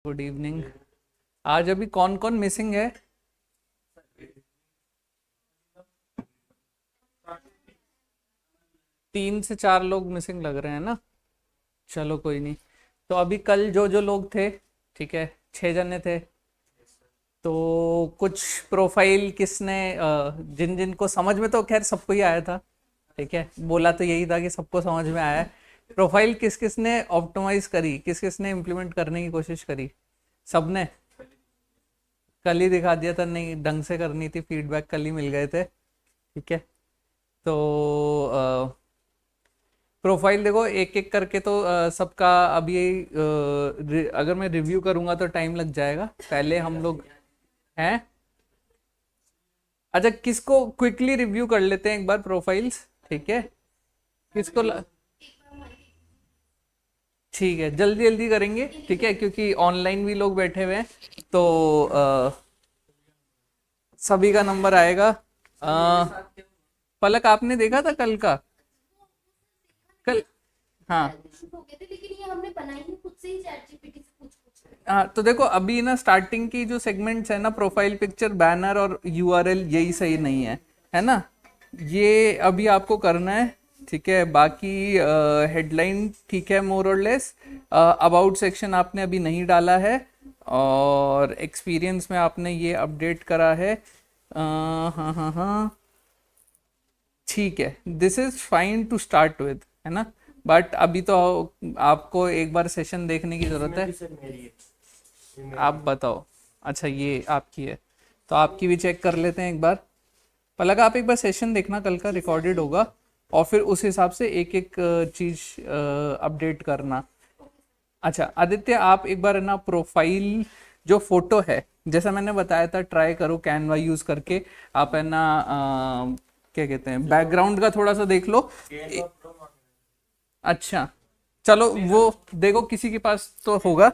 Good evening. आज अभी कौन कौन मिसिंग है? 3 से 4 लोग मिसिंग लग रहे हैं ना। चलो कोई नहीं। तो अभी कल जो जो लोग थे, ठीक है, 6 जने थे। तो कुछ प्रोफाइल किसने जिन जिन को समझ में, तो खैर सबको ही आया था। ठीक है, बोला तो यही था कि सबको समझ में आया है। प्रोफाइल किस किस ने ऑप्टिमाइज करी, किस किस ने इम्प्लीमेंट करने की कोशिश करी? सबने कल ही दिखा दिया था, नहीं ढंग से करनी थी, फीडबैक कल ही मिल गए थे। ठीक है। तो प्रोफाइल देखो एक एक करके, तो सबका अभी अगर मैं रिव्यू करूंगा तो टाइम लग जाएगा। पहले हम लोग हैं। अच्छा, किसको क्विकली रिव्यू कर लेते हैं एक बार प्रोफाइल्स। ठीक है, किसको ठीक है, जल्दी जल्दी करेंगे, ठीक है, क्योंकि ऑनलाइन भी लोग बैठे हुए हैं। तो सभी का नंबर आएगा। पलक, आपने देखा था कल का? कल, हाँ। हो गए थे, लेकिन ये हमने बनाई है खुद से ही चैट जीपीटी से पूछ पूछ के। हाँ, तो देखो अभी ना स्टार्टिंग की जो सेगमेंट्स है ना, प्रोफाइल पिक्चर, बैनर और यूआरएल, यही सही नहीं है ना? ये अभी आपको करना है। ठीक है, बाकी हेडलाइन ठीक है, मोर और लेस। अबाउट सेक्शन आपने अभी नहीं डाला है, और एक्सपीरियंस में आपने ये अपडेट करा है। हाँ हाँ हाँ, ठीक है, this is fine to start with, है ना? बट अभी तो आपको एक बार सेशन देखने की जरूरत है। आप बताओ। अच्छा, ये आपकी है, तो आपकी भी चेक कर लेते हैं एक बार। पलक, आप एक बार सेशन देखना, कल का रिकॉर्डेड होगा, और फिर उस हिसाब से एक एक चीज अपडेट करना। अच्छा आदित्य, आप एक बार है ना प्रोफाइल जो फोटो है, जैसा मैंने बताया था, ट्राई करो कैनवा यूज करके। आप है ना क्या कहते हैं, बैकग्राउंड का थोड़ा सा देख लो। अच्छा, चलो वो देखो, किसी के पास तो होगा।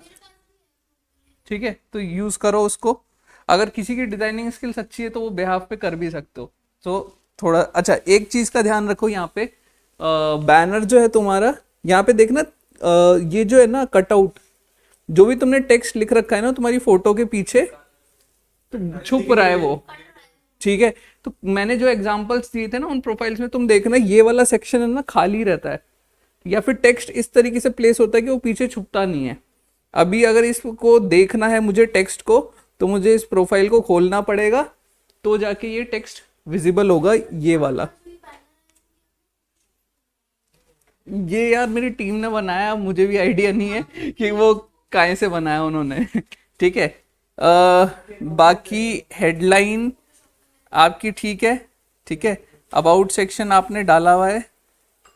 ठीक है, तो यूज करो उसको। अगर किसी की डिजाइनिंग स्किल्स अच्छी है तो वो बिहाफ पे कर भी सकते हो। तो थोड़ा अच्छा, एक चीज का ध्यान रखो यहाँ पे, बैनर जो है तुम्हारा, यहाँ पे देखना, ये जो है ना कटआउट, जो भी तुमने टेक्स्ट लिख रखा है ना तुम्हारी फोटो के पीछे, तो छुप रहा है वो। ठीक है, तो मैंने जो एग्जांपल्स दिए थे ना उन प्रोफाइल्स में, तुम देखना ये वाला सेक्शन है ना खाली रहता है, या फिर टेक्स्ट इस तरीके से प्लेस होता है कि वो पीछे छुपता नहीं है। अभी अगर इसको देखना है मुझे टेक्स्ट को, तो मुझे इस प्रोफाइल को खोलना पड़ेगा, तो जाके ये टेक्स्ट विजिबल होगा, ये वाला। ये यार मेरी टीम ने बनाया, मुझे भी आइडिया नहीं है कि वो काहे से बनाया उन्होंने। ठीक है, बाकी हेडलाइन आपकी ठीक है। ठीक है, अबाउट सेक्शन आपने डाला हुआ है,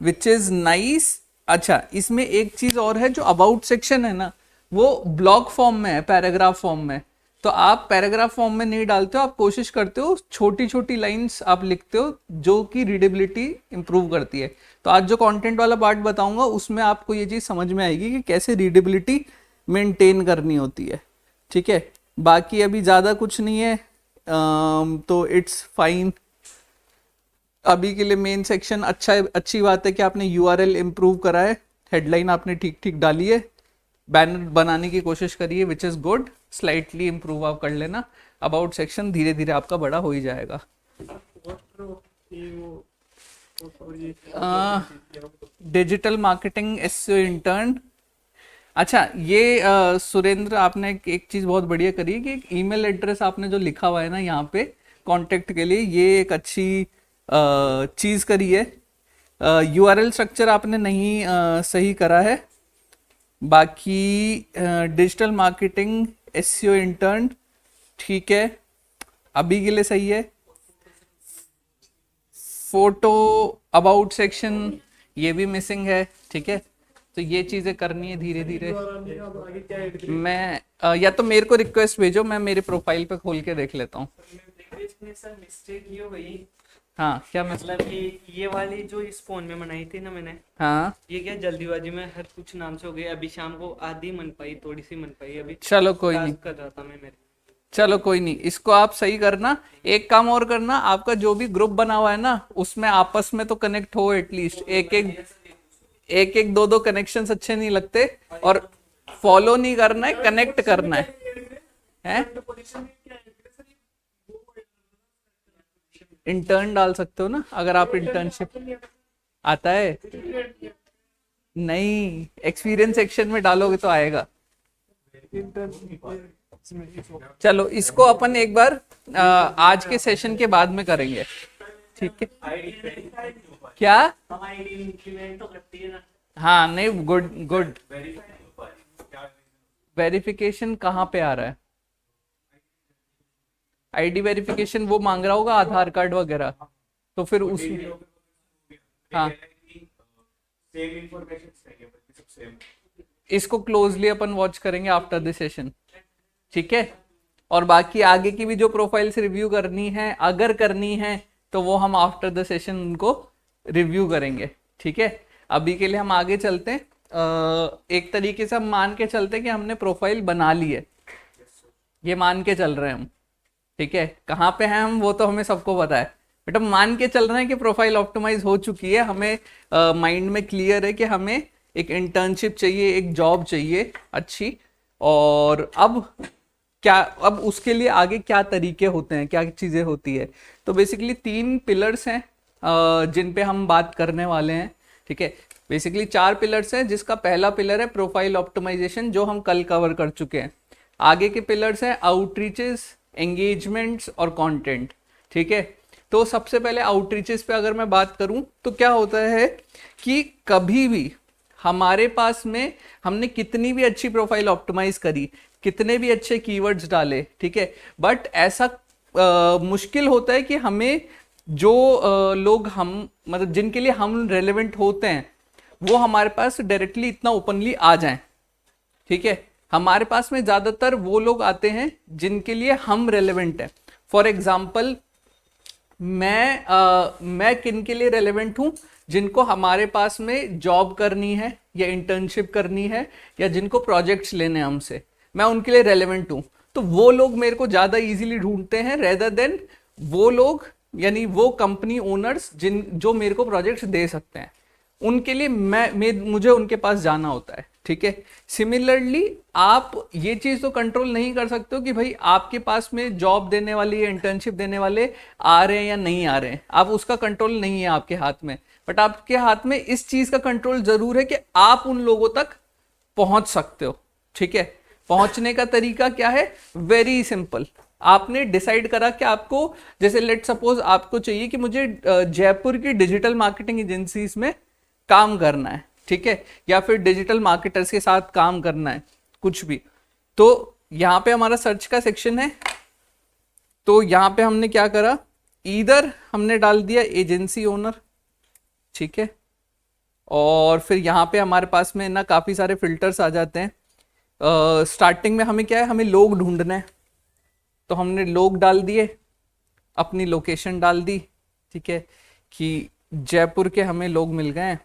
विच इज नाइस। अच्छा, इसमें एक चीज और है, जो अबाउट सेक्शन है ना, वो ब्लॉक फॉर्म में है, पैराग्राफ फॉर्म में। तो आप पैराग्राफ फॉर्म में नहीं डालते हो, आप कोशिश करते हो छोटी छोटी लाइंस आप लिखते हो, जो कि रीडेबिलिटी इंप्रूव करती है। तो आज जो कंटेंट वाला पार्ट बताऊंगा उसमें आपको ये चीज समझ में आएगी कि कैसे रीडेबिलिटी मेंटेन करनी होती है। ठीक है, बाकी अभी ज्यादा कुछ नहीं है, तो इट्स फाइन अभी के लिए। मेन सेक्शन अच्छा है, अच्छी बात है कि आपने यूआरएल इम्प्रूव करा है, हेडलाइन आपने ठीक ठीक डाली है, बैनर बनाने की कोशिश करिए, which is good. Slightly improve आप कर लेना, अबाउट सेक्शन धीरे धीरे आपका बड़ा हो ही जाएगा। Digital marketing SEO intern. अच्छा, ये सुरेंद्र, आपने एक चीज बहुत बढ़िया करी है कि एक ईमेल एड्रेस आपने जो लिखा हुआ है ना यहाँ पे कांटेक्ट के लिए, ये एक अच्छी चीज करी है। यूआरएल स्ट्रक्चर आपने नहीं सही करा है। बाकी डिजिटल मार्केटिंग एसईओ इंटर्न ठीक है, अभी के लिए सही है। फोटो अबाउट सेक्शन ये भी मिसिंग है। ठीक है, तो ये चीजें करनी है धीरे धीरे। मैं या तो मेरे को रिक्वेस्ट भेजो, मैं मेरे प्रोफाइल पे खोल के देख लेता हूँ। सर मिस्टेक ये हो गई, हाँ, क्या मतलब कि ये वाली जो इस फोन में बनाई थी ना मैंने, हाँ, ये क्या जल्दीबाजी में हर कुछ नाम से हो गई। अभी शाम को आधी मन पाई, थोड़ी सी मन पाई। अभी चलो कोई नहीं, टास्क कर रहा था मैं मेरे। चलो कोई नहीं, इसको आप सही करना। एक काम और करना, आपका जो भी ग्रुप बना हुआ है ना, उसमें आपस में तो कनेक्ट हो एटलीस्ट। एक एक दो दो कनेक्शंस अच्छे नहीं लगते, और फॉलो नहीं करना है, कनेक्ट करना है? इंटर्न डाल सकते हो ना अगर आप इंटर्नशिप आता है। नहीं, एक्सपीरियंस सेक्शन में डालोगे तो आएगा। चलो इसको अपन एक बार आज के सेशन के बाद में करेंगे, ठीक है? क्या? हाँ नहीं, गुड गुड। वेरिफिकेशन कहाँ पे आ रहा है? आईडी वेरिफिकेशन वो मांग रहा होगा, आधार कार्ड वगैरह, तो फिर उस हाँ इसको क्लोजली अपन वॉच करेंगे आफ्टर द सेशन, ठीक है? और बाकी आगे की भी जो प्रोफाइल्स रिव्यू करनी है, अगर करनी है तो वो हम आफ्टर द सेशन उनको रिव्यू करेंगे, ठीक है? अभी के लिए हम आगे चलते हैं। एक तरीके से हम मान के चलते हैं कि हमने प्रोफाइल बना ली है, ये मान के चल रहे हैं हम, ठीक है? कहाँ पे हैं हम वो तो हमें सबको पता है, बट हम मान के चल रहे हैं कि प्रोफाइल ऑप्टिमाइज हो चुकी है। हमें माइंड में क्लियर है कि हमें एक इंटर्नशिप चाहिए, एक जॉब चाहिए अच्छी। और अब क्या, अब उसके लिए आगे क्या तरीके होते हैं, क्या चीज़ें होती है? तो बेसिकली 3 पिलर्स हैं जिन पे हम बात करने वाले हैं, ठीक है? बेसिकली 4 पिलर्स हैं, जिसका पहला पिलर है प्रोफाइल ऑप्टिमाइजेशन, जो हम कल कवर कर चुके हैं। आगे के पिलर्स हैं आउटरीचेस, एंगेजमेंट्स और कंटेंट, ठीक है? तो सबसे पहले आउटरीचेस पे अगर मैं बात करूं तो क्या होता है कि कभी भी हमारे पास में हमने कितनी भी अच्छी प्रोफाइल ऑप्टिमाइज करी, कितने भी अच्छे कीवर्ड्स डाले, ठीक है, बट ऐसा मुश्किल होता है कि हमें जो लोग हम मतलब जिनके लिए हम रेलेवेंट होते हैं वो हमारे पास डायरेक्टली इतना ओपनली आ जाएं, ठीक है? हमारे पास में ज़्यादातर वो लोग आते हैं जिनके लिए हम रेलेवेंट हैं। फॉर एग्जाम्पल मैं किन के लिए रेलेवेंट हूँ? जिनको हमारे पास में जॉब करनी है या इंटर्नशिप करनी है या जिनको प्रोजेक्ट्स लेने हैं हमसे, मैं उनके लिए रेलेवेंट हूँ। तो वो लोग मेरे को ज़्यादा इजीली ढूंढते हैं रेदर देन वो लोग, यानी वो कंपनी ओनर्स जो मेरे को प्रोजेक्ट्स दे सकते हैं, उनके लिए मुझे उनके पास जाना होता है, ठीक है? सिमिलरली आप ये चीज़ तो कंट्रोल नहीं कर सकते हो कि भाई आपके पास में जॉब देने वाली या इंटर्नशिप देने वाले आ रहे हैं या नहीं आ रहे हैं, आप उसका कंट्रोल नहीं है आपके हाथ में। बट आपके हाथ में इस चीज़ का कंट्रोल जरूर है कि आप उन लोगों तक पहुंच सकते हो, ठीक है? पहुंचने का तरीका क्या है? Very simple. आपने डिसाइड करा कि आपको, जैसे लेट सपोज आपको चाहिए कि मुझे जयपुर की डिजिटल मार्केटिंग एजेंसीज में काम करना है, ठीक है, या फिर डिजिटल मार्केटर्स के साथ काम करना है, कुछ भी। तो यहाँ पे हमारा सर्च का सेक्शन है, तो यहाँ पे हमने क्या करा, इधर हमने डाल दिया एजेंसी ओनर, ठीक है? और फिर यहाँ पे हमारे पास में ना काफ़ी सारे फिल्टर्स आ जाते हैं। स्टार्टिंग में हमें क्या है, हमें लोग ढूंढना है, तो हमने लोग डाल दिए, अपनी लोकेशन डाल दी, ठीक है, कि जयपुर के हमें लोग मिल गए हैं,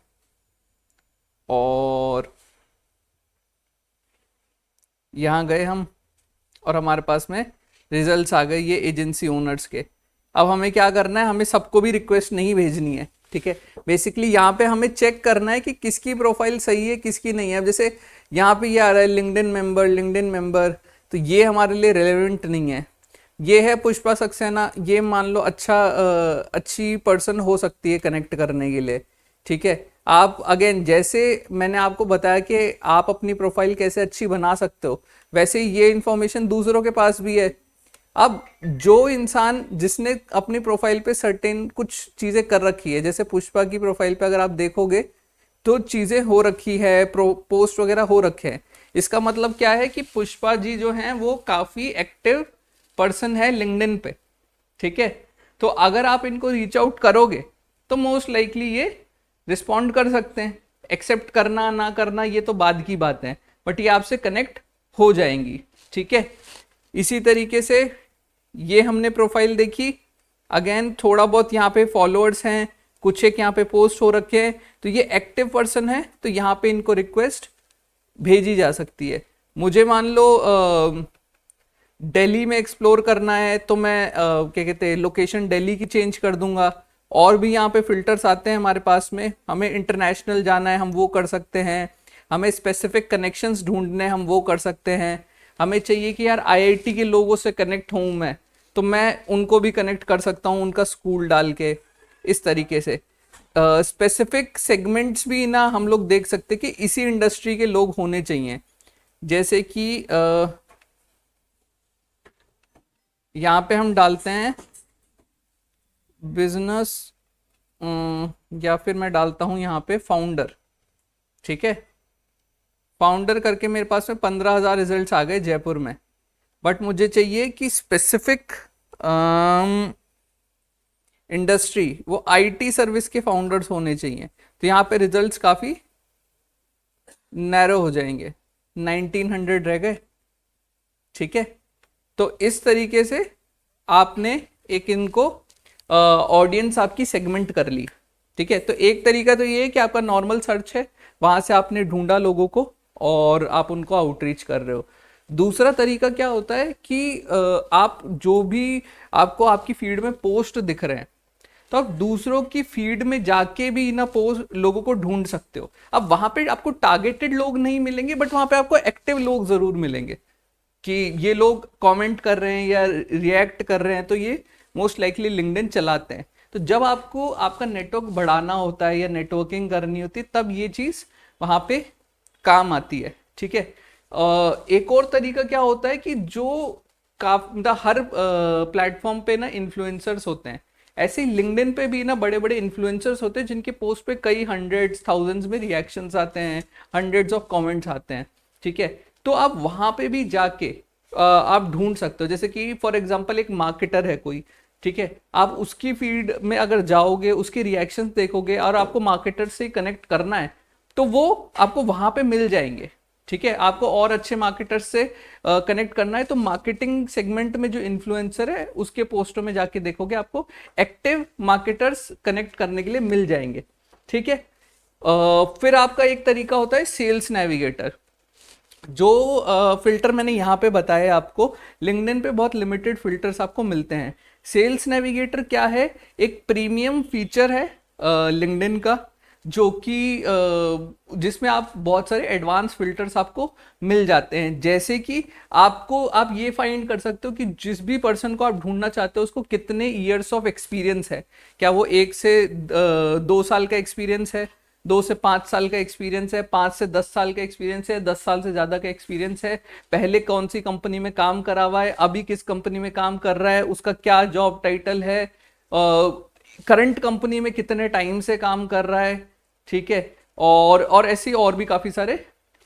और यहाँ गए हम और हमारे पास में रिजल्ट्स आ गए ये एजेंसी ओनर्स के। अब हमें क्या करना है, हमें सबको भी रिक्वेस्ट नहीं भेजनी है, ठीक है? बेसिकली यहाँ पे हमें चेक करना है कि किसकी प्रोफाइल सही है, किसकी नहीं है। अब जैसे यहाँ पे ये आ रहा है लिंक्डइन मेंबर, तो ये हमारे लिए रेलेवेंट नहीं है। ये है पुष्पा सक्सेना, ये मान लो अच्छी पर्सन हो सकती है कनेक्ट करने के लिए, ठीक है? आप अगेन, जैसे मैंने आपको बताया कि आप अपनी प्रोफाइल कैसे अच्छी बना सकते हो, वैसे ही ये इन्फॉर्मेशन दूसरों के पास भी है। अब जो इंसान जिसने अपनी प्रोफाइल पे सर्टेन कुछ चीज़ें कर रखी है, जैसे पुष्पा की प्रोफाइल पे अगर आप देखोगे तो चीज़ें हो रखी है, पोस्ट वगैरह हो रखे हैं, इसका मतलब क्या है कि पुष्पा जी जो हैं वो काफ़ी एक्टिव पर्सन है लिंक्डइन पे, ठीक है? तो अगर आप इनको रीच आउट करोगे तो मोस्ट लाइकली ये रिस्पॉन्ड कर सकते हैं। एक्सेप्ट करना ना करना ये तो बाद की बात है, बट ये आपसे कनेक्ट हो जाएंगी, ठीक है? इसी तरीके से ये हमने प्रोफाइल देखी। अगेन थोड़ा बहुत यहाँ पे फॉलोअर्स हैं, कुछ एक यहाँ पे पोस्ट हो रखे हैं, तो ये एक्टिव पर्सन है, तो यहाँ पे इनको रिक्वेस्ट भेजी जा सकती है। मुझे मान लो दिल्ली में एक्सप्लोर करना है, तो मैं क्या कहते हैं, लोकेशन दिल्ली की चेंज कर दूंगा। और भी यहाँ पे फिल्टर्स आते हैं हमारे पास में, हमें इंटरनेशनल जाना है हम वो कर सकते हैं, हमें स्पेसिफिक कनेक्शंस ढूंढने, हम वो कर सकते हैं। हमें चाहिए कि यार आईआईटी के लोगों से कनेक्ट हूँ मैं, तो मैं उनको भी कनेक्ट कर सकता हूँ उनका स्कूल डाल के, इस तरीके से। स्पेसिफिक सेगमेंट्स भी ना हम लोग देख सकते कि इसी इंडस्ट्री के लोग होने चाहिए। जैसे कि यहाँ पे हम डालते हैं बिजनेस, या फिर मैं डालता हूँ यहाँ पे फाउंडर। ठीक है, फाउंडर करके मेरे पास में 15,000 रिजल्ट्स आ गए जयपुर में। बट मुझे चाहिए कि स्पेसिफिक इंडस्ट्री, वो आईटी सर्विस के फाउंडर्स होने चाहिए। तो यहाँ पे रिजल्ट्स काफ़ी नैरो हो जाएंगे, 1900 रह गए। ठीक है, तो इस तरीके से आपने एक इनको ऑडियंस आपकी सेगमेंट कर ली। ठीक है, तो एक तरीका तो ये है कि आपका नॉर्मल सर्च है, वहां से आपने ढूंढा लोगों को और आप उनको आउटरीच कर रहे हो। दूसरा तरीका क्या होता है कि आप जो भी आपको आपकी फीड में पोस्ट दिख रहे हैं, तो आप दूसरों की फीड में जाके भी ना पोस्ट लोगों को ढूंढ सकते हो। अब वहां पे आपको टारगेटेड लोग नहीं मिलेंगे, बट वहां पे आपको एक्टिव लोग जरूर मिलेंगे कि ये लोग कमेंट कर रहे हैं या रिएक्ट कर रहे हैं, तो ये मोस्ट लाइकली लिंक्डइन चलाते हैं। तो जब आपको आपका नेटवर्क बढ़ाना होता है या नेटवर्किंग करनी होती है, तब ये चीज़ वहाँ पे काम आती है। ठीक है, एक और तरीका क्या होता है कि जो मतलब हर प्लेटफॉर्म पे ना इन्फ्लुएंसर्स होते हैं, ऐसे ही लिंक्डइन पे भी ना बड़े बड़े इन्फ्लुएंसर्स होते हैं जिनके पोस्ट पे कई हंड्रेड्स थाउजेंड्स में रिएक्शंस आते हैं, हंड्रेड्स ऑफ कमेंट्स आते हैं। ठीक है, तो आप वहाँ पे भी जाके आप ढूंढ सकते हो। जैसे कि फॉर एग्जांपल एक मार्केटर है कोई, ठीक है, आप उसकी फीड में अगर जाओगे, उसके रिएक्शंस देखोगे और आपको मार्केटर से कनेक्ट करना है, तो वो आपको वहाँ पे मिल जाएंगे। ठीक है, आपको और अच्छे मार्केटर्स से कनेक्ट करना है, तो मार्केटिंग सेगमेंट में जो इन्फ्लुएंसर है उसके पोस्टों में जाके देखोगे, आपको एक्टिव मार्केटर्स कनेक्ट करने के लिए मिल जाएंगे। ठीक है, फिर आपका एक तरीका होता है सेल्स नेविगेटर। जो फिल्टर मैंने यहाँ पे बताया आपको, लिंक्डइन पे बहुत लिमिटेड फिल्टर्स आपको मिलते हैं। सेल्स नेविगेटर क्या है? एक प्रीमियम फीचर है लिंक्डइन का, जो कि जिसमें आप बहुत सारे एडवांस फिल्टर्स आपको मिल जाते हैं। जैसे कि आप ये फाइंड कर सकते हो कि जिस भी पर्सन को आप ढूंढना चाहते हो उसको कितने ईयर्स ऑफ एक्सपीरियंस है। क्या वो 1 से 2 साल का एक्सपीरियंस है, 2 से 5 साल का एक्सपीरियंस है, 5 से 10 साल का एक्सपीरियंस है, 10 साल से ज़्यादा का एक्सपीरियंस है, पहले कौन सी कंपनी में काम करा हुआ है, अभी किस कंपनी में काम कर रहा है, उसका क्या जॉब टाइटल है, करंट कंपनी में कितने टाइम से काम कर रहा है। ठीक है, और ऐसे और भी काफ़ी सारे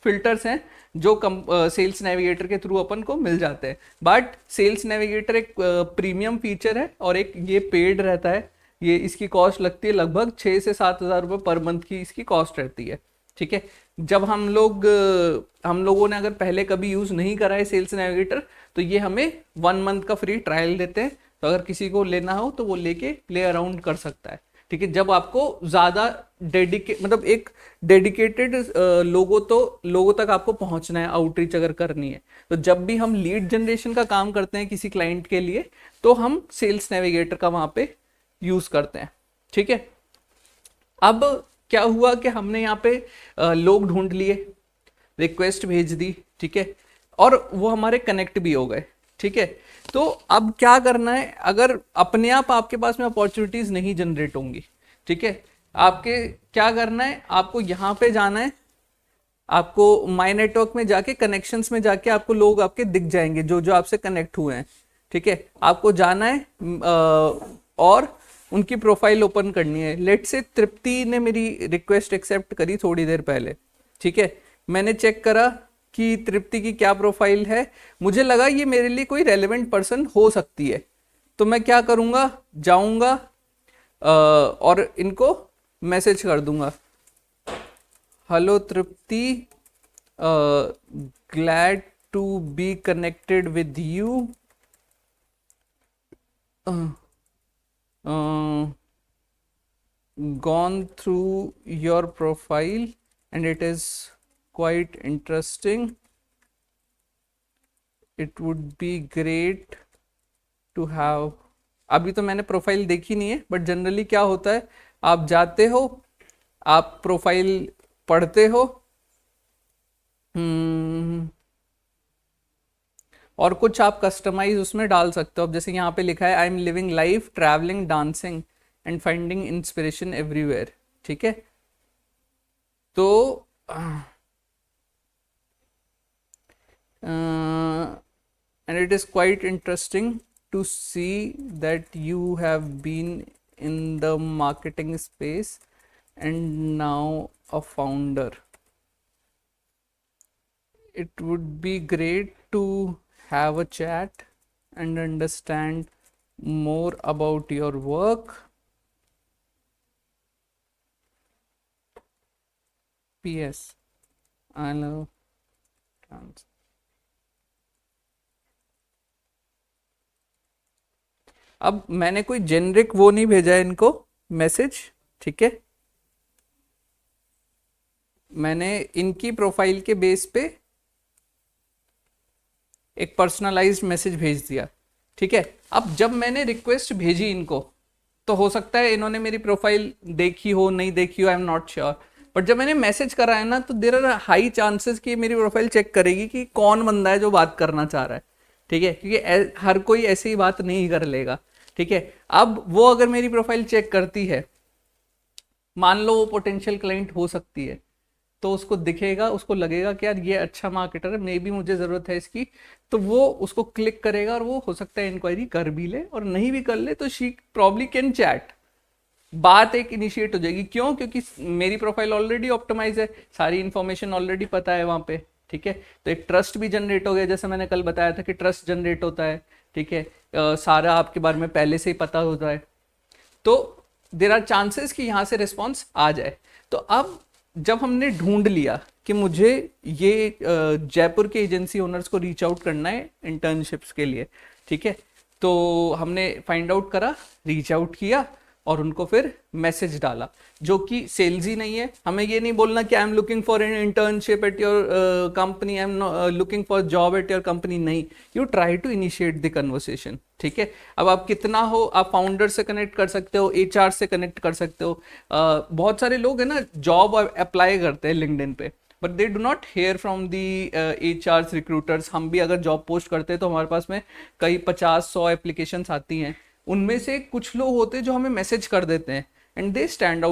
फिल्टर्स हैं जो सेल्स नेविगेटर के थ्रू अपन को मिल जाते हैं। बट सेल्स नेविगेटर एक प्रीमियम फीचर है और एक ये पेड रहता है। ये इसकी कॉस्ट लगती है लगभग 6 से 7 हज़ार रुपये पर मंथ की इसकी कॉस्ट रहती है। ठीक है, जब हम लोगों ने अगर पहले कभी यूज़ नहीं करा है सेल्स नेविगेटर, तो ये हमें 1 मंथ का फ्री ट्रायल देते हैं। तो अगर किसी को लेना हो तो वो लेके प्ले अराउंड कर सकता है। ठीक है, जब आपको ज़्यादा मतलब एक डेडिकेटेड लोगों तक आपको पहुंचना है, आउटरीच अगर करनी है, तो जब भी हम लीड जनरेशन का काम करते हैं किसी क्लाइंट के लिए, तो हम सेल्स नेविगेटर का वहाँ पे यूज़ करते हैं। ठीक है, अब क्या हुआ कि हमने यहाँ पे लोग ढूंढ लिए, रिक्वेस्ट भेज दी, ठीक है, और वो हमारे कनेक्ट भी हो गए। ठीक है, तो अब क्या करना है? अगर अपने आप आपके पास में अपॉर्चुनिटीज नहीं जनरेट होंगी, ठीक है, आपके क्या करना है? आपको यहाँ पे जाना है, आपको माय नेटवर्क में जाके कनेक्शंस में जाके आपको लोग आपके दिख जाएंगे जो जो आपसे कनेक्ट हुए हैं। ठीक है, आपको जाना है और उनकी प्रोफाइल ओपन करनी है। लेट से तृप्ति ने मेरी रिक्वेस्ट एक्सेप्ट करी थोड़ी देर पहले। ठीक है, मैंने चेक करा कि तृप्ति की क्या प्रोफाइल है, मुझे लगा ये मेरे लिए कोई रेलेवेंट पर्सन हो सकती है। तो मैं क्या करूँगा, जाऊँगा और इनको मैसेज कर दूंगा, hello Tripti, glad to be connected with you, gone through your profile and it is quite interesting. It would be great to have. अभी तो मैंने प्रोफाइल देखी नहीं है, बट जनरली क्या होता है, आप जाते हो, आप प्रोफाइल पढ़ते हो, हम्म, और कुछ आप कस्टमाइज उसमें डाल सकते हो। अब जैसे यहाँ पे लिखा है, I am living life travelling dancing and finding inspiration everywhere. ठीक है, तो and it is quite interesting to see that you have been in the marketing space and now a founder. It would be great to have a chat and understand more about your work. PS, I love trans. अब मैंने कोई generic वो नहीं भेजा है इनको message, ठीक है। मैंने इनकी प्रोफाइल के बेस पे एक पर्सनलाइज्ड मैसेज भेज दिया, ठीक है। अब जब मैंने रिक्वेस्ट भेजी इनको, तो हो सकता है इन्होंने मेरी प्रोफाइल देखी हो, नहीं देखी हो, आई एम नॉट श्योर। बट जब मैंने मैसेज करा है ना, तो देर आर हाई चांसेस कि मेरी प्रोफाइल चेक करेगी कि कौन बंदा है जो बात करना चाह रहा है, ठीक है, क्योंकि हर कोई ऐसी ही बात नहीं कर लेगा, ठीक है। अब वो अगर मेरी प्रोफाइल चेक करती है, मान लो वो पोटेंशियल क्लाइंट हो सकती है, तो उसको दिखेगा, उसको लगेगा कि यार ये अच्छा मार्केटर है, मे बी मुझे ज़रूरत है इसकी, तो वो उसको क्लिक करेगा और वो हो सकता है इंक्वायरी कर भी ले, और नहीं भी कर ले तो शी प्रॉब्ली कैन चैट, बात एक इनिशिएट हो जाएगी। क्यों? क्योंकि मेरी प्रोफाइल ऑलरेडी ऑप्टिमाइज है, सारी इन्फॉर्मेशन ऑलरेडी पता है वहाँ पे, ठीक है। तो एक ट्रस्ट भी जनरेट हो गया, जैसे मैंने कल बताया था कि ट्रस्ट जनरेट होता है, ठीक है। सारा आपके बारे में पहले से ही पता होता है, तो देर आर चांसेस कि यहाँ से रिस्पॉन्स आ जाए। तो अब जब हमने ढूंढ लिया कि मुझे ये जयपुर के एजेंसी ओनर्स को रीच आउट करना है इंटर्नशिप्स के लिए, ठीक है, तो हमने फाइंड आउट करा, रीच आउट किया और उनको फिर मैसेज डाला, जो कि सेल्स ही नहीं है। हमें ये नहीं बोलना कि I am looking for an internship at your company, I am looking for job at your company, नहीं, you try to initiate the conversation, ठीक है। अब आप कितना हो, आप फाउंडर से कनेक्ट कर सकते हो, एचआर से कनेक्ट कर सकते हो। बहुत सारे लोग हैं ना जॉब अप्लाई करते हैं लिंक्डइन पे, but they do not here from the HR recruiters. हम भी अगर जॉब पोस्ट करते हैं तो हमारे पास में कई 50-100 एप्लीकेशंस आती हैं, उनमें से कुछ लोग होते हैं जो हमें मैसेज कर देते हैं, and they stand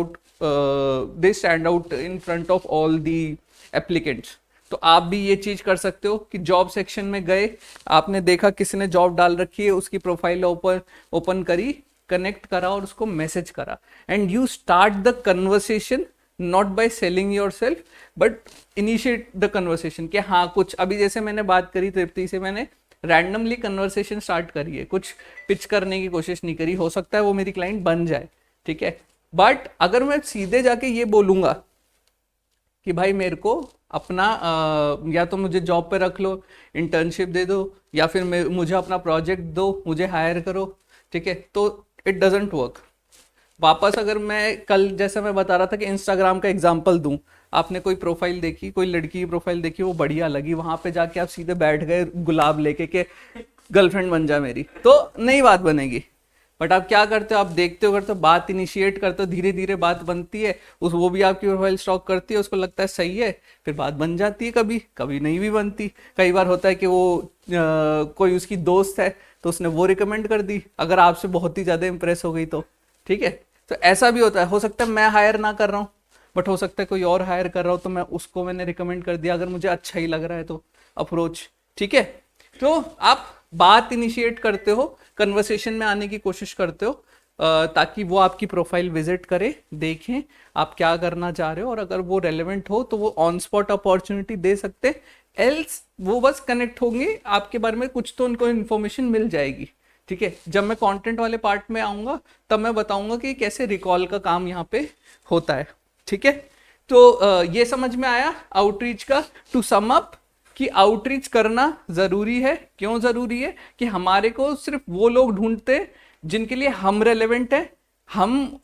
out in front of all the applicants. तो आप भी ये चीज कर सकते हो कि जॉब सेक्शन में गए, आपने देखा किसी ने जॉब डाल रखी है, उसकी प्रोफाइल ओपन करी, कनेक्ट करा और उसको मैसेज करा, and you start the conversation not by selling your self, but initiate the conversation कि हाँ कुछ, अभी जैसे मैंने बात करी तृप्ति से, मैंने रैंडमली कन्वर्सेशन स्टार्ट करी है, कुछ पिच करने की कोशिश नहीं करी। हो सकता है वो मेरी क्लाइंट बन जाए, ठीक है। बट अगर मैं सीधे जाके ये बोलूंगा कि भाई मेरे को अपना या तो मुझे जॉब पे रख लो, इंटर्नशिप दे दो, या फिर मुझे अपना प्रोजेक्ट दो, मुझे हायर करो, ठीक है, तो इट डजेंट वर्क। वापस अगर मैं कल जैसे मैं बता रहा था कि इंस्टाग्राम का एग्जांपल दूं, आपने कोई प्रोफाइल देखी, कोई लड़की की प्रोफाइल देखी, वो बढ़िया लगी, वहां पे जाके आप सीधे बैठ गए गुलाब लेके के गर्लफ्रेंड बन जा मेरी, तो नहीं बात बनेगी। बट आप क्या करते हो, आप देखते हो, करते हो, बात इनिशिएट करते हो, धीरे धीरे बात बनती है, उस वो भी आपकी प्रोफाइल स्टॉक करती है, उसको लगता है सही है, फिर बात बन जाती है, कभी कभी नहीं भी बनती। कई बार होता है कि वो कोई उसकी दोस्त है तो उसने वो रिकमेंड कर दी, अगर आपसे बहुत ही ज़्यादा इंप्रेस हो गई तो, ठीक है। तो ऐसा भी होता है, हो सकता है मैं हायर ना कर रहा हूँ, बट हो सकता है कोई और हायर कर रहा हो, तो मैं उसको मैंने रिकमेंड कर दिया, अगर मुझे अच्छा ही लग रहा है तो अप्रोच, ठीक है। तो आप बात इनिशिएट करते हो, कन्वर्सेशन में आने की कोशिश करते हो, ताकि वो आपकी प्रोफाइल विजिट करे, देखें आप क्या करना चाह रहे हो, और अगर वो रेलेवेंट हो तो वो ऑन स्पॉट अपॉर्चुनिटी दे सकते हैं, एल्स वो बस कनेक्ट होंगे, आपके बारे में कुछ तो उनको इन्फॉर्मेशन मिल जाएगी, ठीक है। जब मैं कंटेंट वाले पार्ट में आऊंगा तब मैं बताऊंगा कि कैसे रिकॉल का काम यहाँ पे होता है, ठीक है। तो ये समझ में आया आउटरीच का। टू सम अप, कि आउटरीच करना जरूरी है। क्यों जरूरी है? कि हमारे को सिर्फ वो लोग ढूंढते हैं जिनके लिए हम रेलेवेंट है, हमें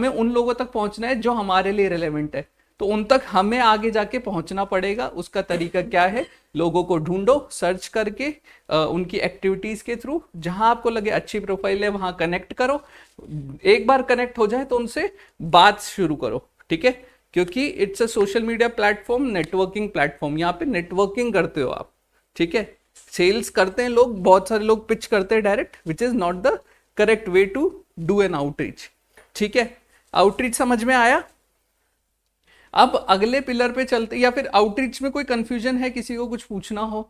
उन लोगों तक पहुंचना है जो हमारे लिए रेलेवेंट है, तो उन तक हमें आगे जाके पहुंचना पड़ेगा। उसका तरीका क्या है? लोगों को ढूंढो सर्च करके, उनकी एक्टिविटीज के थ्रू, जहां आपको लगे अच्छी प्रोफाइल है वहां कनेक्ट करो। एक बार कनेक्ट हो जाए तो उनसे बात शुरू करो, ठीक है। क्योंकि it's a social media platform, networking platform, यहाँ पे नेटवर्किंग करते हो आप, ठीक है। सेल्स करते हैं लोग, बहुत सारे लोग पिच करते हैं direct, which is not the correct way to do an outreach, ठीक है। आउटरीच समझ में आया। अब अगले पिलर पे चलते, या फिर आउटरीच में कोई कंफ्यूजन है, किसी को कुछ पूछना हो?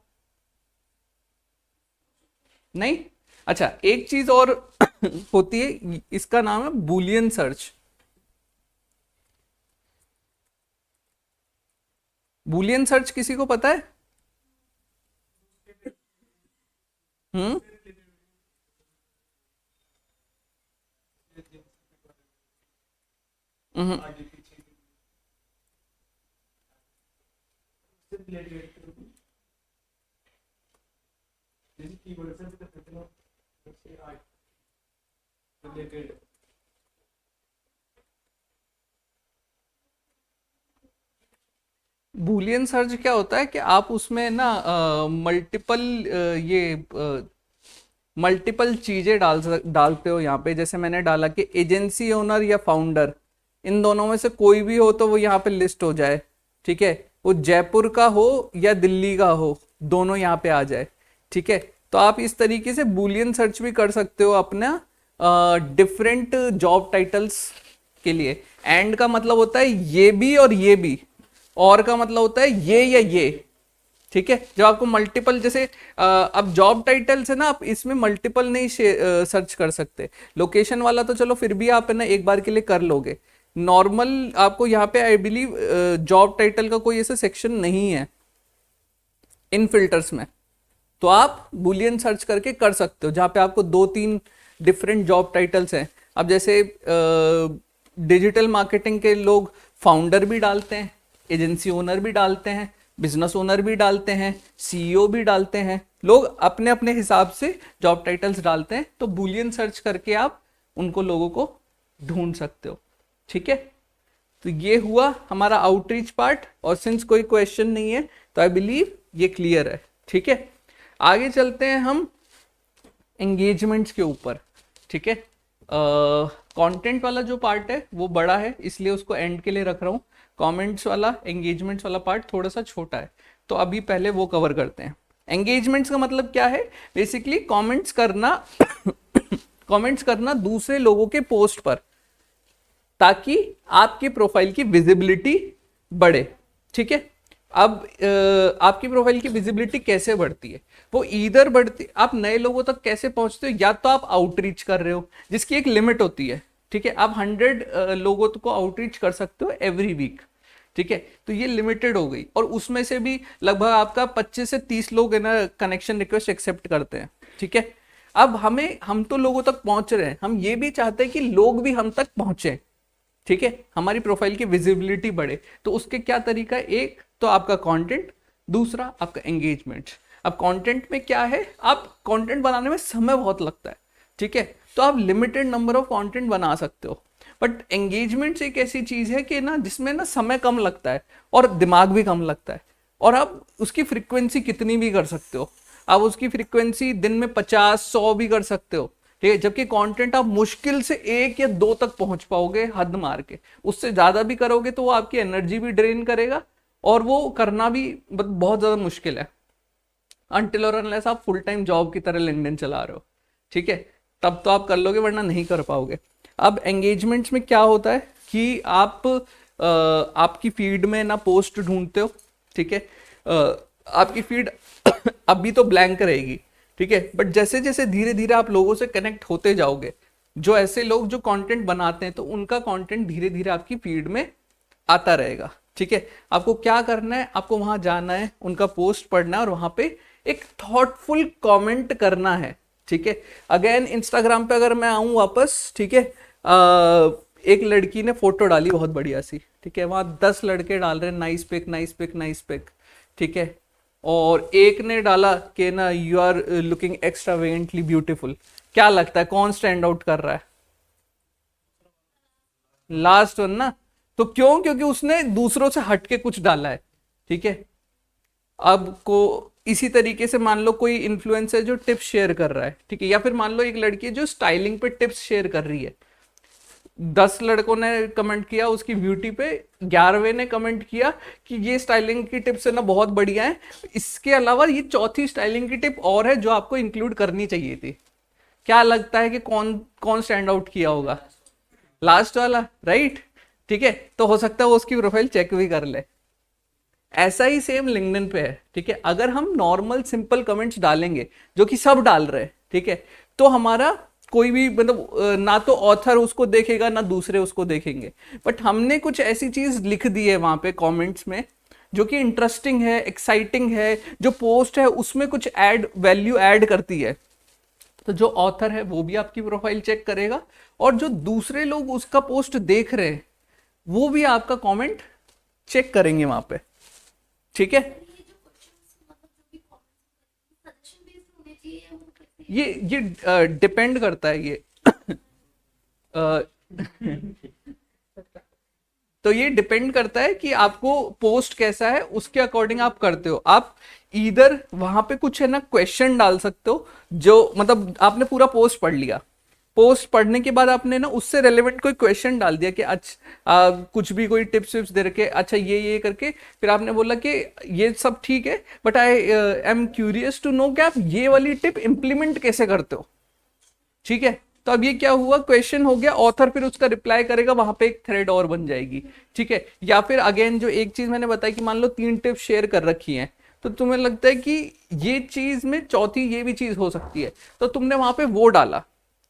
नहीं? अच्छा, एक चीज और होती है, इसका नाम है बूलियन सर्च। बूलियन सर्च किसी को पता है? हम्म। हम्म। बूलियन सर्च क्या होता है कि आप उसमें ना मल्टीपल ये मल्टीपल चीजें डालते हो यहाँ पे। जैसे मैंने डाला कि एजेंसी ओनर या फाउंडर, इन दोनों में से कोई भी हो तो वो यहाँ पे लिस्ट हो जाए, ठीक है। वो जयपुर का हो या दिल्ली का हो, दोनों यहाँ पे आ जाए, ठीक है। तो आप इस तरीके से बूलियन सर्च भी कर सकते हो अपना डिफरेंट जॉब टाइटल्स के लिए। एंड का मतलब होता है ये भी और ये भी, और का मतलब होता है ये या ये, ठीक है। जब आपको मल्टीपल, जैसे अब जॉब टाइटल्स है ना, आप इसमें मल्टीपल नहीं सर्च कर सकते। लोकेशन वाला तो चलो फिर भी आप है ना एक बार के लिए कर लोगे। नॉर्मल आपको यहाँ पे आई बिलीव जॉब टाइटल का कोई ऐसा सेक्शन नहीं है इन फिल्टर्स में, तो आप बुलियन सर्च करके कर सकते हो, जहाँ पे आपको 2-3 डिफरेंट जॉब टाइटल्स हैं। अब जैसे डिजिटल मार्केटिंग के लोग फाउंडर भी डालते हैं, एजेंसी ओनर भी डालते हैं, बिजनेस ओनर भी डालते हैं, सीईओ भी डालते हैं, लोग अपने अपने हिसाब से जॉब टाइटल्स डालते हैं। तो बुलियन सर्च करके आप उनको लोगों को ढूंढ सकते हो, ठीक है। तो ये हुआ हमारा आउटरीच पार्ट, और सिंस कोई क्वेश्चन नहीं है तो आई बिलीव ये क्लियर है, ठीक है। आगे चलते हैं हम एंगेजमेंट्स के ऊपर, ठीक है। कंटेंट वाला जो पार्ट है वो बड़ा है, इसलिए उसको एंड के लिए रख रहा हूँ। कमेंट्स वाला, एंगेजमेंट्स वाला पार्ट थोड़ा सा छोटा है, तो अभी पहले वो कवर करते हैं। एंगेजमेंट्स का मतलब क्या है? बेसिकली कमेंट्स करना कमेंट्स करना दूसरे लोगों के पोस्ट पर, ताकि आपकी प्रोफाइल की विजिबिलिटी बढ़े, ठीक है। अब आपकी प्रोफाइल की विजिबिलिटी कैसे बढ़ती है? वो ईदर बढ़ती, आप नए लोगों तक कैसे पहुंचते हो, या तो आप आउटरीच कर रहे हो, जिसकी एक लिमिट होती है, ठीक है। आप 100 लोगों को आउटरीच कर सकते हो एवरी वीक, ठीक है। तो ये लिमिटेड हो गई, और उसमें से भी लगभग आपका 25 से 30 लोग है ना कनेक्शन रिक्वेस्ट एक्सेप्ट करते हैं, ठीक है। अब हम तो लोगों तक पहुंच रहे हैं, हम ये भी चाहते हैं कि लोग भी हम तक पहुंचे, ठीक है, हमारी प्रोफाइल की विजिबिलिटी बढ़े। तो उसके क्या तरीका है? एक तो आपका कंटेंट, दूसरा आपका एंगेजमेंट। अब कंटेंट में क्या है, आप कंटेंट बनाने में समय बहुत लगता है, ठीक है, तो आप लिमिटेड नंबर ऑफ कंटेंट बना सकते हो। बट एंगेजमेंट एक ऐसी चीज है कि ना जिसमें ना समय कम लगता है और दिमाग भी कम लगता है, और आप उसकी फ्रीक्वेंसी कितनी भी कर सकते हो। आप उसकी फ्रीक्वेंसी दिन में 50-100 भी कर सकते हो, ठीक है। जबकि कंटेंट आप मुश्किल से 1 या 2 तक पहुंच पाओगे हद मार के, उससे ज्यादा भी करोगे तो वो आपकी एनर्जी भी ड्रेन करेगा, और वो करना भी बहुत ज्यादा मुश्किल है, अनटिल और अनलेस आप फुल टाइम जॉब की तरह लिंक्डइन चला रहे हो, ठीक है, तब तो आप कर लोगे, वरना नहीं कर पाओगे। अब एंगेजमेंट्स में क्या होता है कि आप आपकी फीड में ना पोस्ट ढूंढते हो, ठीक है। आपकी फीड अभी तो ब्लैंक रहेगी, ठीक है, बट जैसे जैसे धीरे धीरे आप लोगों से कनेक्ट होते जाओगे, जो ऐसे लोग जो कंटेंट बनाते हैं, तो उनका कंटेंट धीरे धीरे आपकी फीड में आता रहेगा, ठीक है। आपको क्या करना है, आपको वहां जाना है, उनका पोस्ट पढ़ना है, और वहां पे एक थॉटफुल कमेंट करना है, ठीक है। अगेन इंस्टाग्राम पे अगर मैं आऊं वापस, ठीक है, एक लड़की ने फोटो डाली बहुत बढ़िया सी, ठीक है, वहां 10 लड़के डाल रहे हैं nice pic nice pic nice pic, ठीक है, और एक ने डाला कि ना you are looking extravagantly beautiful. क्या लगता है कौन स्टैंड आउट कर रहा है? लास्ट वन ना। तो क्यों? क्योंकि उसने दूसरों से हटके कुछ डाला है, ठीक है। अब को इसी तरीके से मान लो कोई इन्फ्लुएंसर जो टिप्स शेयर कर रहा है, ठीक है, या फिर मान लो एक लड़की है जो स्टाइलिंग पे टिप्स शेयर कर रही है, 10 लड़कों ने कमेंट किया उसकी ब्यूटी पे, 11वें ने कमेंट किया कि ये स्टाइलिंग की टिप्स है ना बहुत बढ़िया है। इसके अलावा ये चौथी स्टाइलिंग की टिप और है जो आपको इंक्लूड करनी चाहिए थी। क्या लगता है कि कौन कौन स्टैंड आउट किया होगा? लास्ट वाला, राइट? ठीक है, तो हो सकता है वो उसकी प्रोफाइल चेक भी कर ले। ऐसा ही सेम लिंक्डइन पे है, ठीक है। अगर हम नॉर्मल सिंपल कमेंट्स डालेंगे जो कि सब डाल रहे हैं, ठीक है, तो हमारा कोई भी मतलब ना तो ऑथर उसको देखेगा ना दूसरे उसको देखेंगे। बट हमने कुछ ऐसी चीज लिख दी है वहां पे कमेंट्स में जो कि इंटरेस्टिंग है, एक्साइटिंग है, जो पोस्ट है उसमें कुछ ऐड वैल्यू ऐड करती है, तो जो ऑथर है वो भी आपकी प्रोफाइल चेक करेगा, और जो दूसरे लोग उसका पोस्ट देख रहे हैं वो भी आपका कमेंट चेक करेंगे वहां पे, ठीक है। ये जो क्वेश्चंस मतलब जो भी कमेंट्स सजेशन बेस्ड होने चाहिए या वो कैसे? ये डिपेंड करता है ये अ, तो ये डिपेंड करता है कि आपको पोस्ट कैसा है उसके अकॉर्डिंग आप करते हो। आप इधर वहां पे कुछ है ना क्वेश्चन डाल सकते हो, जो मतलब आपने पूरा पोस्ट पढ़ लिया, पोस्ट पढ़ने के बाद आपने ना उससे रेलेवेंट कोई क्वेश्चन डाल दिया कि अच्छा कुछ भी कोई टिप्स विप्स दे रखे, अच्छा ये करके फिर आपने बोला कि ये सब ठीक है but I am curious to know कि आप ये वाली टिप इंप्लीमेंट कैसे करते हो, ठीक है। तो अब ये क्या हुआ, क्वेश्चन हो गया, ऑथर फिर उसका रिप्लाई करेगा, वहां पे एक थ्रेड और बन जाएगी, ठीक है। या फिर अगेन जो एक चीज मैंने बताई कि मान लो 3 टिप्स शेयर कर रखी हैं, तो तुम्हें लगता है कि ये चीज में चौथी ये भी चीज हो सकती है, तो तुमने वहां पे वो डाला,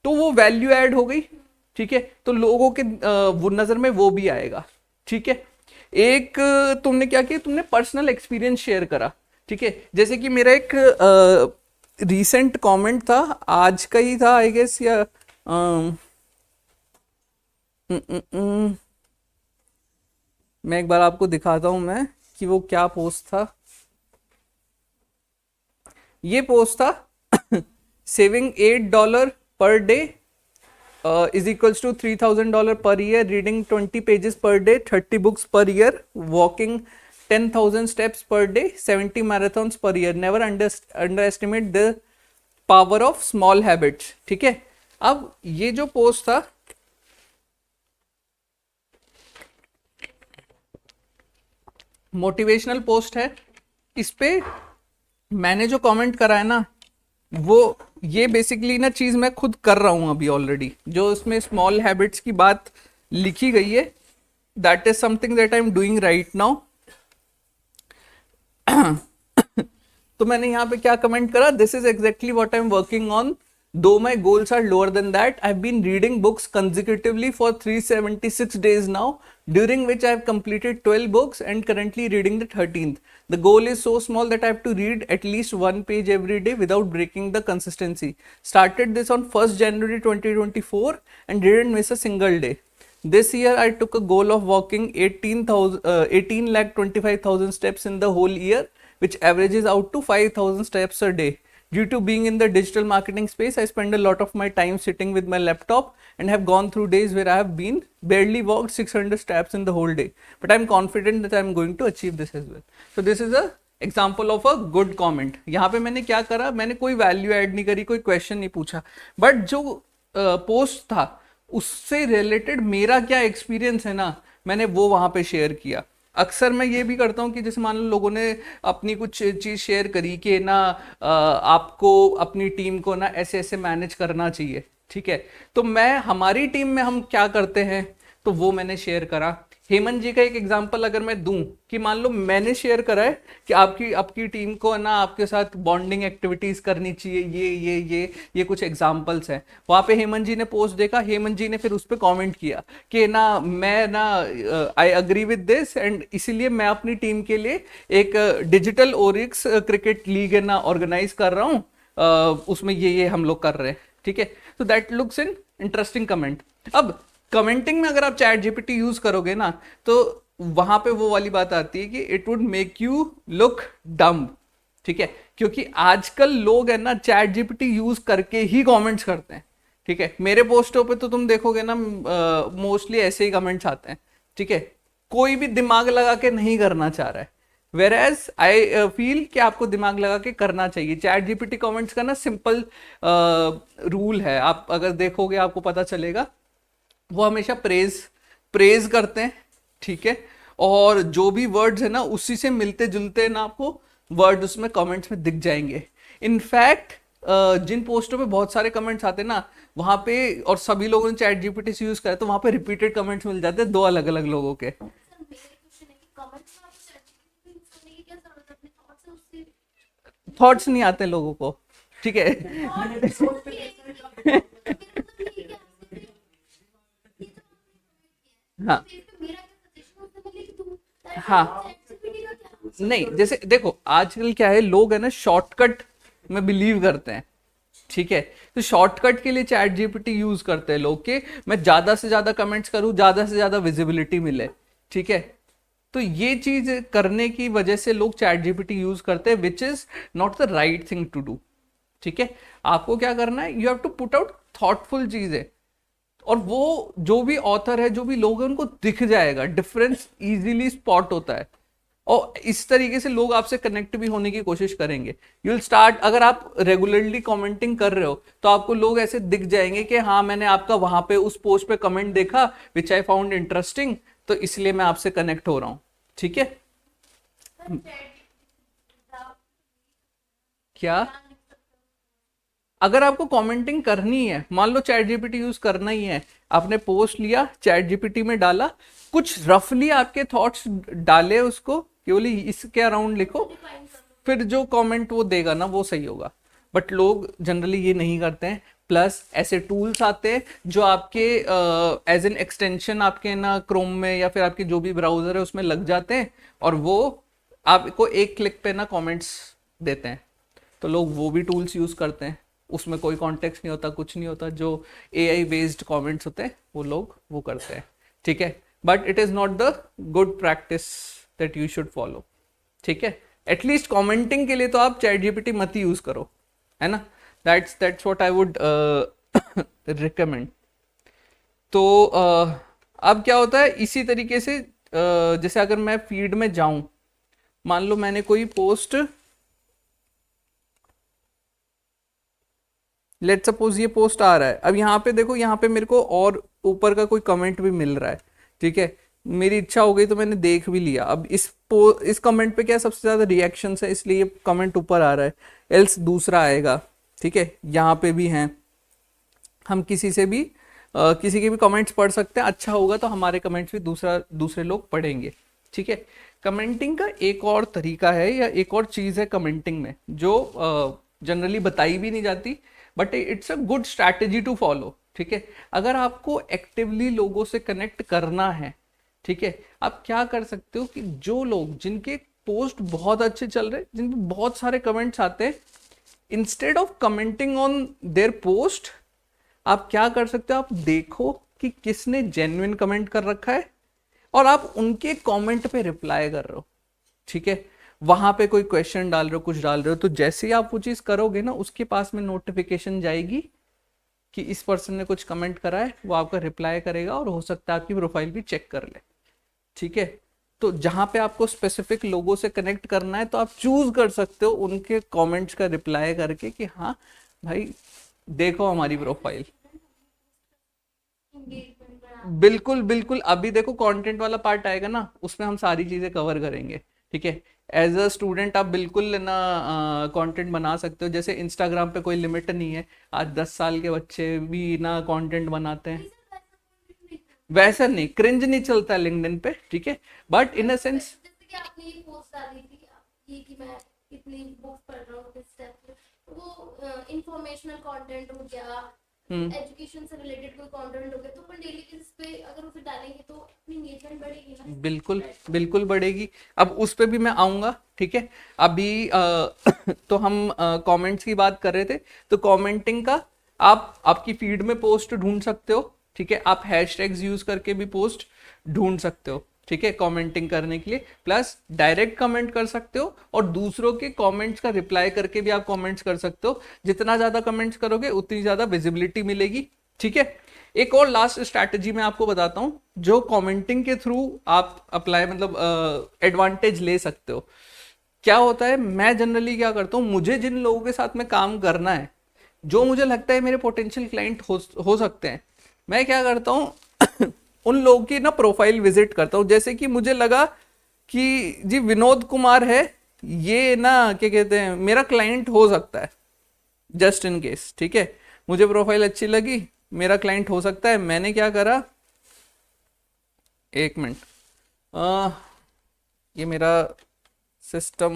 तो वो वैल्यू ऐड हो गई, ठीक है। तो लोगों के वो नजर में वो भी आएगा, ठीक है। एक तुमने क्या किया, तुमने पर्सनल एक्सपीरियंस शेयर करा, ठीक है। जैसे कि मेरा एक रीसेंट कमेंट था, आज का ही था आई गेस, या मैं एक बार आपको दिखाता हूं मैं कि वो क्या पोस्ट था। ये पोस्ट था saving $8 per day is equals to $3,000 per year, reading 20 pages per day, 30 books per year, walking 10,000 steps per day, 70 marathons per year. Never underestimate the power of small habits, ठीक है। अब ये जो post था, motivational post है, इस पे मैंने जो कमेंट करा है ना, वो ये बेसिकली ना चीज मैं खुद कर रहा हूं अभी ऑलरेडी, जो इसमें स्मॉल हैबिट्स की बात लिखी गई है, that is something that I am doing right now. तो मैंने यहाँ पे क्या कमेंट करा, this is exactly what I am working on, though my goals are lower than that, I have been reading books consecutively for 376 days now, during which I have completed 12 books and currently reading the 13th. The goal is so small that I have to read at least one page every day without breaking the consistency. Started this on 1st January 2024 and didn't miss a single day. This year I took a goal of walking 18,25,000 steps in the whole year, which averages out to 5,000 steps a day. Due to being in the digital marketing space, I spend a lot of my time sitting with my laptop and have gone through days where I have been barely walked 600 steps in the whole day. But I am confident that I am going to achieve this as well. So this is a example of a good comment. यहाँ पे मैंने क्या करा, मैंने कोई value add नहीं करी, कोई क्वेश्चन नहीं पूछा, बट जो पोस्ट था उससे रिलेटेड मेरा क्या एक्सपीरियंस है ना, मैंने वो वहां पे शेयर किया। अक्सर मैं ये भी करता हूँ कि जैसे मान लो लोगों ने अपनी कुछ चीज़ शेयर करी कि ना आपको अपनी टीम को ना ऐसे ऐसे मैनेज करना चाहिए, ठीक है। तो मैं हमारी टीम में हम क्या करते हैं, तो वो मैंने शेयर करा। हेमंत जी का एक एग्जांपल अगर मैं दूं कि मान लो मैंने शेयर करा है कि आपकी आपकी टीम को ना आपके साथ बॉन्डिंग एक्टिविटीज करनी चाहिए, ये कुछ एग्जांपल्स हैं। वहां पे हेमंत जी ने पोस्ट देखा, हेमंत जी ने फिर उस पर कमेंट किया कि ना मैं ना I agree with this and इसीलिए मैं अपनी टीम के लिए एक डिजिटल ओरिक्स क्रिकेट लीग है ना ऑर्गेनाइज कर रहा हूँ, उसमें ये हम लोग कर रहे हैं, ठीक है। तो that looks in interesting comment. अब कमेंटिंग में अगर आप चैट जीपीटी यूज करोगे ना, तो वहां पे वो वाली बात आती है कि it would make you look डम, ठीक है। क्योंकि आजकल लोग है ना चैट जीपीटी यूज करके ही कमेंट्स करते हैं, ठीक है। मेरे पोस्टों पे तो तुम देखोगे ना मोस्टली ऐसे ही कमेंट्स आते हैं, ठीक है। कोई भी दिमाग लगा के नहीं करना चाह रहा है, वेर एज आई फील कि आपको दिमाग लगा के करना चाहिए। चैट जीपीटी कमेंट्स का ना सिंपल रूल है, आप अगर देखोगे आपको पता चलेगा वो हमेशा प्रेज करते हैं, ठीक है। और जो भी वर्ड्स है ना उसी से मिलते जुलते ना आपको वर्ड उसमें कमेंट्स में दिख जाएंगे। इनफैक्ट जिन पोस्टों पे बहुत सारे कमेंट्स आते हैं ना वहां पे, और सभी लोगों ने चैट जीपीटी से यूज करा तो वहां पे रिपीटेड कमेंट्स मिल जाते हैं दो अलग अलग लोगों के। सर मेरा क्वेश्चन है कि कमेंट्स में आपको ChatGPT यूज करने की क्या जरूरत है? अपने थॉट्स है उससे थॉट्स नहीं आते लोगों को, ठीक है। थॉट्स ये मेरा मतलब ये है कि आपसे ये तो हाँ मेरा क्या सजेशन उससे मिले कि तुम हाँ ChatGPT का क्या? नहीं, जैसे देखो आजकल क्या है, लोग है ना शॉर्टकट में बिलीव करते हैं, ठीक है। तो शॉर्टकट के लिए चैट जीपीटी यूज करते हैं लोग के मैं ज्यादा से ज्यादा कमेंट्स करूं, ज्यादा से ज्यादा विजिबिलिटी मिले, ठीक है। तो ये चीज करने की वजह से लोग चैट जीपीटी यूज करते हैं, which is not the right thing to do, ठीक है। आपको क्या करना है, you have to put out thoughtful चीजें, और वो जो भी ऑथर है जो भी लोग हैं उनको दिख जाएगा, डिफरेंस इजीली स्पॉट होता है, और इस तरीके से लोग आपसे कनेक्ट भी होने की कोशिश करेंगे। यू विल स्टार्ट, अगर आप रेगुलरली कमेंटिंग कर रहे हो तो आपको लोग ऐसे दिख जाएंगे कि हाँ मैंने आपका वहां पे उस पोस्ट पे कमेंट देखा विच आई फाउंड इंटरेस्टिंग, तो इसलिए मैं आपसे कनेक्ट हो रहा हूँ, ठीक है। क्या अगर आपको कमेंटिंग करनी है, मान लो चैट जीपीटी यूज करना ही है, आपने पोस्ट लिया चैट जीपीटी में डाला, कुछ रफली आपके थॉट्स डाले उसको, केवल इसके अराउंड लिखो, फिर जो कमेंट वो देगा ना वो सही होगा। बट लोग जनरली ये नहीं करते हैं। प्लस ऐसे टूल्स आते हैं जो आपके एज एन एक्सटेंशन आपके ना क्रोम में या फिर आपके जो भी ब्राउजर है उसमें लग जाते हैं, और वो आपको एक क्लिक पे ना कमेंट्स देते हैं। तो लोग वो भी टूल्स यूज करते हैं, उसमें कोई कॉन्टेक्स्ट नहीं होता, कुछ नहीं होता, जो एआई बेस्ड कमेंट्स होते हैं वो लोग वो करते हैं, ठीक है। But it is not the good practice that you should follow, ठीक है। एटलीस्ट कमेंटिंग के लिए तो आप चैट जीपीटी मत ही यूज करो, है ना। That's what I would recommend. तो अब क्या होता है इसी तरीके से, जैसे अगर मैं फीड में जाऊं, मान लो मैंने कोई पोस्ट, लेट सपोज ये पोस्ट आ रहा है, अब यहाँ पे देखो, यहाँ पे मेरे को और ऊपर का कोई कमेंट भी मिल रहा है, ठीक है। मेरी इच्छा हो गई तो मैंने देख भी लिया। अब इस कमेंट पे क्या सबसे ज्यादा रिएक्शंस है, इसलिए ये कमेंट ऊपर आ रहा है, एल्स दूसरा आएगा, ठीक है। यहाँ पे भी हैं, हम किसी से भी किसी के भी कमेंट्स पढ़ सकते हैं, अच्छा होगा तो हमारे कमेंट्स भी दूसरे लोग पढ़ेंगे, ठीक है। कमेंटिंग का एक और तरीका है या एक और चीज है कमेंटिंग में जो जनरली बताई भी नहीं जाती, but it's a good strategy to follow, ठीक है। अगर आपको एक्टिवली लोगों से कनेक्ट करना है, ठीक है, आप क्या कर सकते हो कि जो लोग जिनके पोस्ट बहुत अच्छे चल रहे, जिन पे बहुत सारे कमेंट्स आते हैं, instead of commenting on their post, आप क्या कर सकते हो, आप देखो कि किसने जेन्युइन कमेंट कर रखा है और आप उनके कमेंट पे रिप्लाई कर रहे हो, ठीक है। वहां पे कोई क्वेश्चन डाल रहे हो, कुछ डाल रहे हो, तो जैसे ही आप वो चीज करोगे ना उसके पास में नोटिफिकेशन जाएगी कि इस पर्सन ने कुछ कमेंट करा है, वो आपका रिप्लाई करेगा और हो सकता है आपकी प्रोफाइल भी चेक कर ले, ठीक है। तो जहां पे आपको स्पेसिफिक लोगों से कनेक्ट करना है तो आप चूज कर सकते हो उनके कमेंट्स का रिप्लाई करके कि हाँ भाई देखो हमारी प्रोफाइल। बिल्कुल बिल्कुल, अभी देखो कंटेंट वाला पार्ट आएगा ना, उसमें हम सारी चीजें कवर करेंगे, ठीक है। एज अ स्टूडेंट आप बिल्कुल ना कंटेंट बना सकते हो, जैसे इंस्टाग्राम पे कोई लिमिट नहीं है, आज 10 साल के बच्चे भी ना कंटेंट बनाते हैं। वैसा नहीं, क्रिंज नहीं चलता लिंक्डइन पे, ठीक है, बट इन अ सेंस जैसे कि आपने ये पोस्ट डाली थी ये कि मैं इतनी बुक्स पढ़ रहा हूँ, इस टाइप से, वो इंफॉर्मेशनल कंटेंट हो गया, एजुकेशन से रिलेटेड कोई कंटेंट हो गया, तो अपन डेली बेसिस पे अगर उसे डालेंगे तो अपनी एंगेजमेंट बढ़ेगी ना। बिल्कुल बिल्कुल बढ़ेगी। अब उस पे भी मैं आऊंगा, ठीक है। अभी तो हम कमेंट्स की बात कर रहे थे, तो कमेंटिंग का आप आपकी फीड में पोस्ट ढूंढ सकते हो, ठीक है। आप हैशटैग्स यूज करके भी पोस्ट ढूंढ सकते हो, ठीक है, कमेंटिंग करने के लिए। प्लस डायरेक्ट कमेंट कर सकते हो और दूसरों के कमेंट्स का रिप्लाई करके भी आप कमेंट्स कर सकते हो। जितना ज्यादा कमेंट्स करोगे उतनी ज्यादा विजिबिलिटी मिलेगी, ठीक है। एक और लास्ट स्ट्रैटेजी मैं आपको बताता हूं जो कमेंटिंग के थ्रू आप अप्लाई मतलब एडवांटेज ले सकते हो। क्या होता है, मैं जनरली क्या करता हूं, मुझे जिन लोगों के साथ में काम करना है, जो मुझे लगता है मेरे पोटेंशियल क्लाइंट हो सकते हैं, मैं क्या करता हूं उन लोगों की ना प्रोफाइल विजिट करता हूँ। जैसे कि मुझे लगा कि जी विनोद कुमार है, ये ना क्या कहते हैं मेरा क्लाइंट हो सकता है, जस्ट इन केस, ठीक है, मुझे प्रोफाइल अच्छी लगी, मेरा क्लाइंट हो सकता है। मैंने क्या करा, एक मिनट, ये मेरा सिस्टम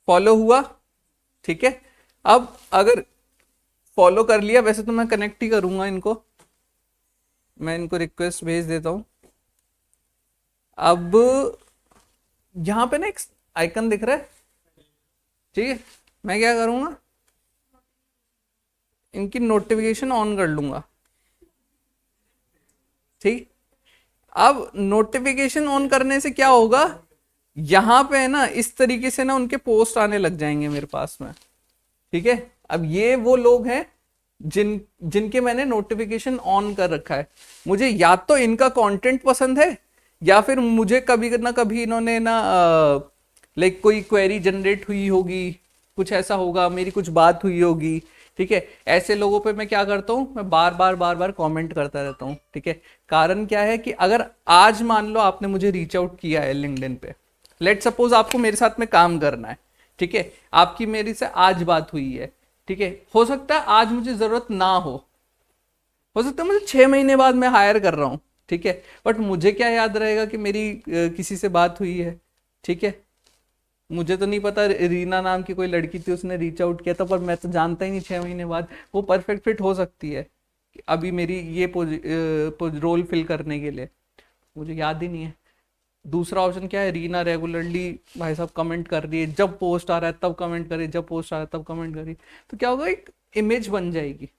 फॉलो हुआ, ठीक है। अब अगर फॉलो कर लिया, वैसे तो मैं कनेक्ट ही करूंगा इनको, मैं इनको रिक्वेस्ट भेज देता हूं। अब यहाँ पे ना एक आइकन दिख रहा है, ठीक है, मैं क्या करूंगा, इनकी नोटिफिकेशन ऑन कर लूंगा, ठीक। अब नोटिफिकेशन ऑन करने से क्या होगा, यहाँ पे है ना इस तरीके से ना उनके पोस्ट आने लग जाएंगे मेरे पास में, ठीक है। अब ये वो लोग हैं जिनके मैंने नोटिफिकेशन ऑन कर रखा है। मुझे या तो इनका कंटेंट पसंद है, या फिर मुझे कभी ना कभी इन्होंने ना लाइक कोई क्वेरी जनरेट हुई होगी, कुछ ऐसा होगा, मेरी कुछ बात हुई होगी, ठीक है। ऐसे लोगों पे मैं क्या करता हूँ, मैं बार बार कमेंट करता रहता हूँ, ठीक है। कारण क्या है कि अगर आज मान लो आपने मुझे रीच आउट किया है लिंक्डइन पे, लेट सपोज आपको मेरे साथ में काम करना है, ठीक है, आपकी मेरी से आज बात हुई है, ठीक है, हो सकता है आज मुझे जरूरत ना हो सकता है मुझे 6 महीने बाद मैं हायर कर रहा हूँ, ठीक है, बट मुझे क्या याद रहेगा कि मेरी किसी से बात हुई है, ठीक है। मुझे तो नहीं पता, रीना नाम की कोई लड़की थी, उसने रीच आउट किया था, पर मैं तो जानता ही नहीं 6 महीने बाद वो परफेक्ट फिट हो सकती है कि अभी मेरी ये रोल फिल करने के लिए, मुझे याद ही नहीं है। दूसरा ऑप्शन क्या है, रीना रेगुलरली भाई साहब कमेंट कर रही है, जब पोस्ट आ रहा है तब कमेंट कर रही है, जब पोस्ट आ रहा है तब कमेंट कर रही है, तो क्या होगा, एक इमेज बन जाएगी